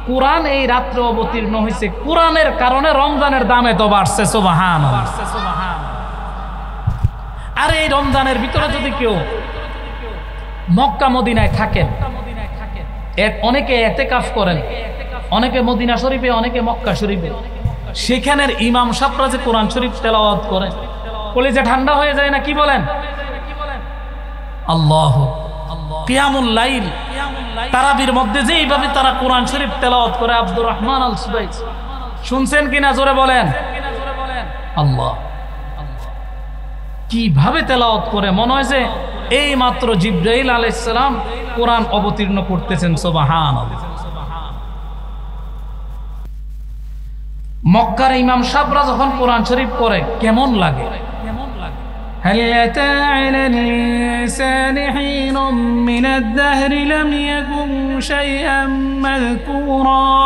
কোরআন এই রাত্রে অবতীর্ণ হয়েছে, কোরআনের কারণে রমজানের দাম এত বাড়ছে। সুবহানাল্লাহ। আর এই রমজানের ভিতরে যদি কেউ মক্কা মদিনায় থাকেন, অনেকে ইতিকাফ করেন, অনেকে মদিনা শরীফে, অনেকে মক্কা শরীফে, সেখানের ইমাম সাহেবরা যে কোরআন শরীফ তেলাওয়াত করেন, কলিজা ঠান্ডা হয়ে যায় না? কি বলেন? আল্লাহ, কিয়ামুল লাইল, তারাবির মধ্যে যে এইভাবে তারা কোরআন শরীফ তেলাওয়াত করে, আব্দুর রহমান আল সুদাইস, শুনছেন কিনা জোরে বলেন? আল্লাহ, কিভাবে তেলাওয়াত করে, মনে হয় যে এই মাত্র জিবরাইল আলাইহিস সালাম কোরআন অবতীর্ণ করতেছেন। সুবহানাল্লাহ। মক্কার ইমাম সাহেবরা যখন কোরআন শরীফ পড়ে কেমন লাগে? هل أتى على الإنسان حين من الدهر لم يكن شيئا مذكورا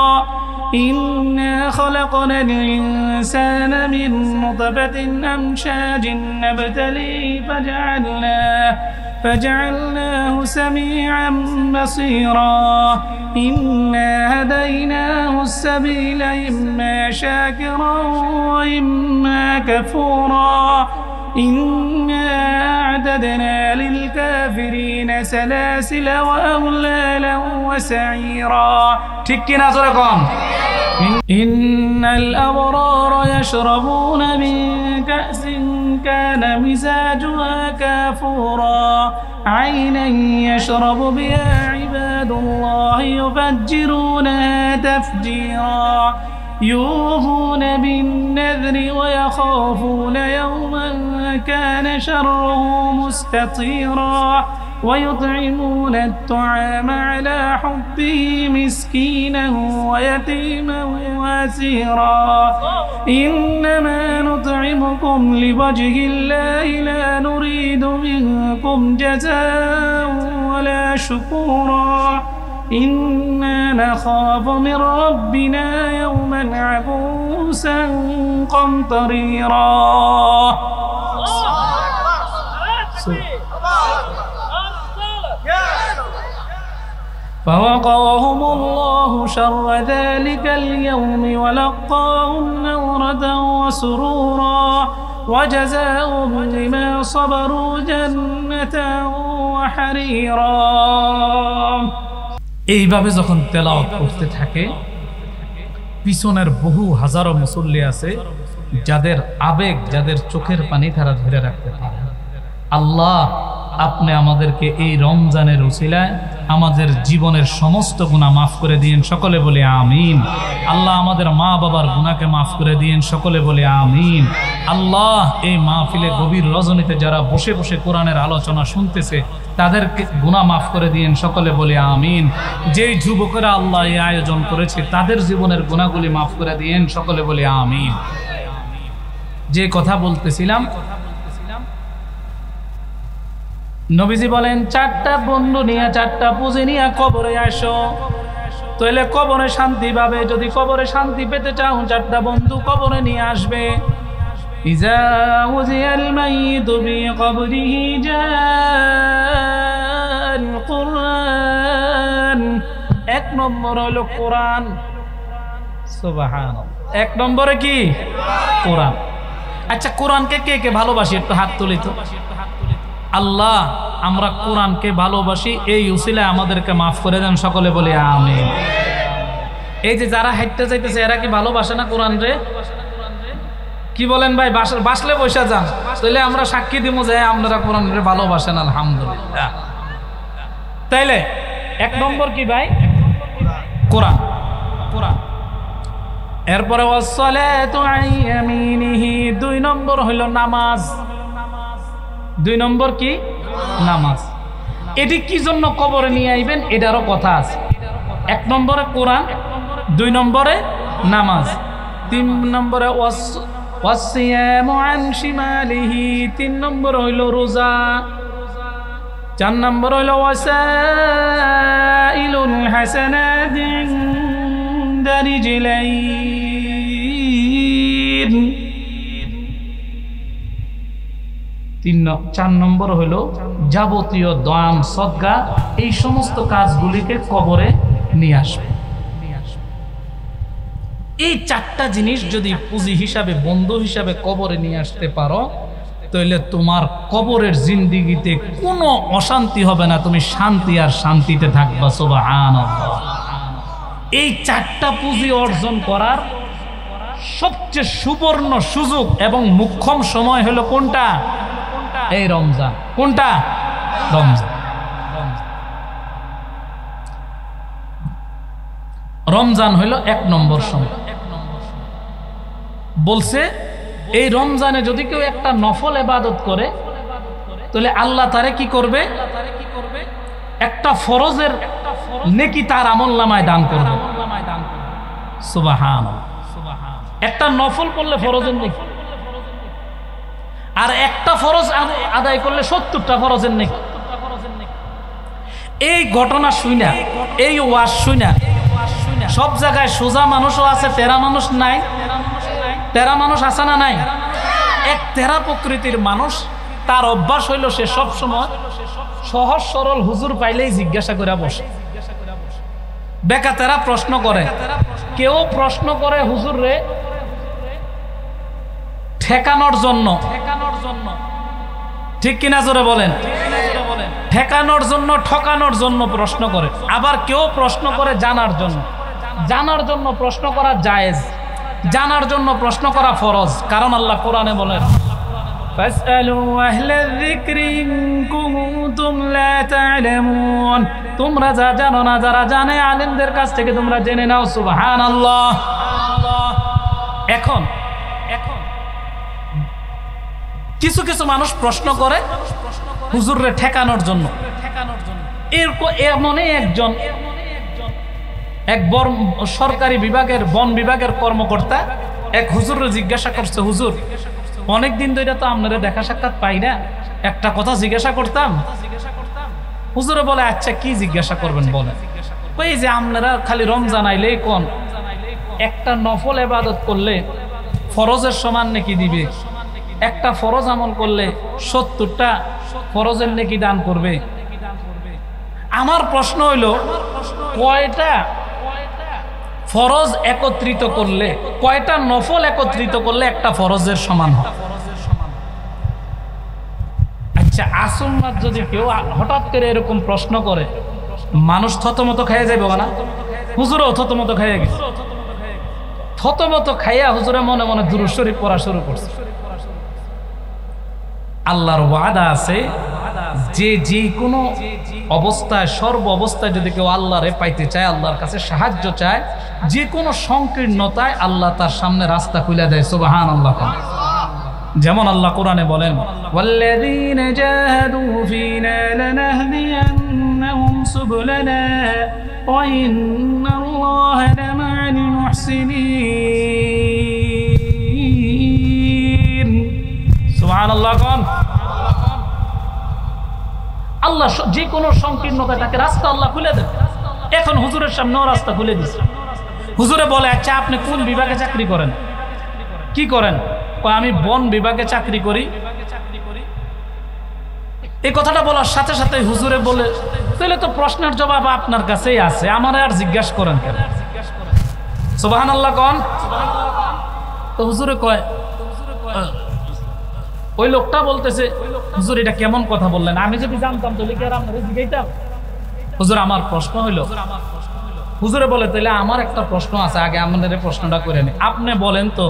إنا خلقنا الإنسان من نطفة أمشاج نبتليه فجعلناه سميعا بصيرا إنا هديناه السبيل إما شاكرا وإما كفورا إنا أعددنا للكافرين سلاسل وأغلالا وسعيرا. تكنا زرقم. إن الأبرار يشربون من كأس كان مزاجها كافورا عينا يشرب بها عباد الله يفجرونها تفجيرا يوفون بالنذر ويخافون يوما كان شره مستطيرا ويطعمون الطعام على حبه مسكينا ويتيما واسيرا إنما نطعمكم لوجه الله لا نريد منكم جزاء ولا شكورا إنا نخاف من ربنا يوما عبوسا قمطريرا. فوقاهم الله شر ذلك اليوم ولقاهم نورة وسرورا وجزاهم بما صبروا جنة وحريرا. এইভাবে যখন তেলাওয়াত করতে থাকে, পিছনের বহু হাজারো মুসল্লি আছে যাদের আবেগ, যাদের চোখের পানি তারা ধরে রাখতে পারে। আল্লাহ, আপনি আমাদেরকে এই রমজানের উসিলায় আমাদের জীবনের সমস্ত গুনাহ মাফ করে দিয়েন, সকলে বলে আমিন। আল্লাহ, আমাদের মা বাবার গুনাহকে মাফ করে দিয়েন, সকলে বলে আমিন। আল্লাহ, এই মাহফিলে গভীর রজনীতে যারা বসে বসে কোরআনের আলোচনা শুনতেছে তাদেরকে গুনাহ মাফ করে দিয়েন, সকলে বলে আমিন। যেই যুবকেরা আল্লাহ এই আয়োজন করেছে তাদের জীবনের গুনাহগুলি মাফ করে দিয়েন, সকলে বলে আমিন। যে কথা বলতেছিলাম, নবীজি বলেন, চারটা বন্ধু নিয়ে, চারটা পুঁজি নিয়ে কবরে আসো, তাহলে কবরে শান্তি পাবে। যদি কবরে শান্তি পেতে চাও, চারটা বন্ধু কবরে নিয়ে আসবে। ইজা উজিয়াল মাইয়িতু ফি কবরিহি জাআল কুরআন। এক নম্বর হলো কোরআন। সুবহানাল্লাহ। এক নম্বরে কি? কোরআন। আচ্ছা, কোরআনকে কে কে ভালোবাসি? একটু হাত তুলি তো। আল্লাহ, আমরা কোরআনকে ভালোবাসি, এই উসিলায় আমাদেরকে মাফ করে দেন, সকলে বলে আমিন। এই যে যারা হাঁটতে যাইতেছে এরা কি ভালোবাসে না কোরআন রে? কি বলেন ভাই? বাসলে বসে যান, তাইলে আমরা সাক্ষী দিব যে আপনারা কোরআন রে ভালোবাসেন। আলহামদুলিল্লাহ। তাইলে এক নম্বর কি ভাই? কোরআন। কোরআন। এরপরে ওয়াসসালাতু আইয়ামিনিহি, দুই নম্বর হইল নামাজ। দুই নম্বর কি? নামাজ। এটি কি জন্য কবরে নিয়ে আইবেন এটারও কথা আছে। এক নম্বরে কোরআন, দুই নম্বরে নামাজ, তিন নম্বরে ওয়াসসিয়ামু আন শিমালিহি, তিন নম্বর হইল রোজা, চার নম্বর হইল ওয়াসাইলুল হাসানাতি ইনদা রিজলাইন, চার নম্বর হইল যাবতীয় দান সদকা, এই সমস্ত কাজগুলিকে কবরে নিয়ে আসবে। এই চারটা জিনিস যদি পুঁজি হিসাবে, বন্ধু হিসাবে কবরে নিয়ে আসতে পারো, তাহলে তোমার কবরের জিন্দেগিতে কোনো অশান্তি হবে না, তুমি শান্তি আর শান্তিতে থাকবা। সুবহানাল্লাহ। এই চারটা পুঁজি অর্জন করার সবচেয়ে সুবর্ণ সুযোগ এবং মুখ্যম সময় হলো কোনটা? এই রমজান। কোনটা? রমজান। রমজান হইল 1 নম্বর সময়। বলছে এই রমজানে যদি কেউ একটা নফল ইবাদত করে, তাহলে আল্লাহ তারে কি করবে? একটা ফরজের নেকি তার আমলনামায় দান করবে। সুবহানাল্লাহ। একটা নফল করলে ফরজের নেকি, আর একটা ফরজ আদায় করলে 70টা ফরজের নেকি। এই ঘটনা শুইনা, এই ওয়াজ শুইনা সব জায়গায় সোজা মানুষও আছে, তেরা মানুষ নাই। তেরা মানুষ আছে না নাই? এক তেরা প্রকৃতির মানুষ, তার অভ্যাস হইল সে সব সময় সহজ সরল হুজুর পাইলেই জিজ্ঞাসা করে বসে। বেকা তেরা প্রশ্ন করে। কেউ প্রশ্ন করে হুজুর রে ঠেকানোর জন্য, ঠিক কিনা জোরে বলেন? ঠেকানোর জন্য, ঠকানোর জন্য প্রশ্ন করে। আবার কেউ প্রশ্ন করে জানার জন্য। জানার জন্য প্রশ্ন করা জায়েজ, জানার জন্য প্রশ্ন করা ফরজ। কারণ আল্লাহ কোরআনে বলেন, ফাসআলু আহলায যিকরি ইন কুনতুম লা তা'লামুন, তোমরা যা জানো না, যারা জানে আলেমদের কাছ থেকে তোমরা জেনে নাও। সুবহানাল্লাহ। এখন কিছু কিছু মানুষ প্রশ্ন করে হুজুররে ঠেকানোর জন্য। এমনই একজন, এক সরকারি বিভাগের, বন বিভাগের কর্মকর্তা এক হুজুররে জিজ্ঞাসা করছে, হুজুর অনেকদিন ধরে তো আপনারা দেখা সাক্ষাৎ পাই না, একটা কথা জিজ্ঞাসা করতাম। হুজুরে বলে, আচ্ছা কি জিজ্ঞাসা করবেন বলেন। ওই যে আপনারা খালি রমজান আইলেই কোন একটা নফল ইবাদত করলে ফরজের সমান নেকি দিবে, একটা ফরজ আমল করলে 70টা ফরজের নেকি দান করবে। আমার প্রশ্ন হইল, কয়টা ফরজ একত্রিত করলে, কয়টা নফল একত্রিত করলে একটা ফরজের সমান হয়? আচ্ছা, আসুন্নাত যদি কেউ হঠাৎ করে এরকম প্রশ্ন করে, মানুষ থতমত খাইয়া যাইব না? হুজুরও থতমত খাইয়া গেছে। থতমত খাইয়া হুজুরে মনে মনে দুরূদ শরীফ পড়া শুরু করছে। আল্লাহর ওয়াদা আছে যে যে কোনো অবস্থায়, সর্ব অবস্থায় যদি কেউ আল্লাহরে পাইতে চায়, আল্লাহর কাছে সাহায্য চায়, যে কোনো সংকীর্ণতায় আল্লাহ তার সামনে রাস্তা খুলে দেয়। সুবহানাল্লাহ। যেমন আল্লাহ কোরআনে বলেন, ওয়াল্লাযীনা জাহাদু ফীনা লানাহদিয়ান্নাহুম সুবুলানা ওয়া ইন্নাল্লাহা লামা'আল মুহসিনিন। সুবহানাল্লাহ। আল্লাহ যে কোনো সংকীর্ণতা তাকে রাস্তা আল্লাহ খুলে দেন। এখন হুজুরের সামনেও রাস্তা খুলে দিচ্ছে। হুজুরে বলে, আচ্ছা আপনি কোন বিভাগে চাকরি করেন? কি করেন? আমি বন বিভাগে চাকরি করি। এই কথাটা বলার সাথে সাথে হুজুরে বলে, তাহলে তো প্রশ্নের জবাব আপনার কাছেই আছে, আমারে আর জিজ্ঞাসা করেন কেন? সুবহানাল্লাহ কোন? তো হুজুরে কয়, ওই লোকটা বলতেছে, হুজুর এটা কেমন কথা বললেন? আমি যদি জানতাম তাহলে কি আর আপনারা জিজ্ঞাইতাম? হুজুর আমার প্রশ্ন হইলো। হুজুরে বলে, তাহলে আমার একটা প্রশ্ন আছে, আগে আপনাদের প্রশ্নটা করে নি। আপনি বলেন তো,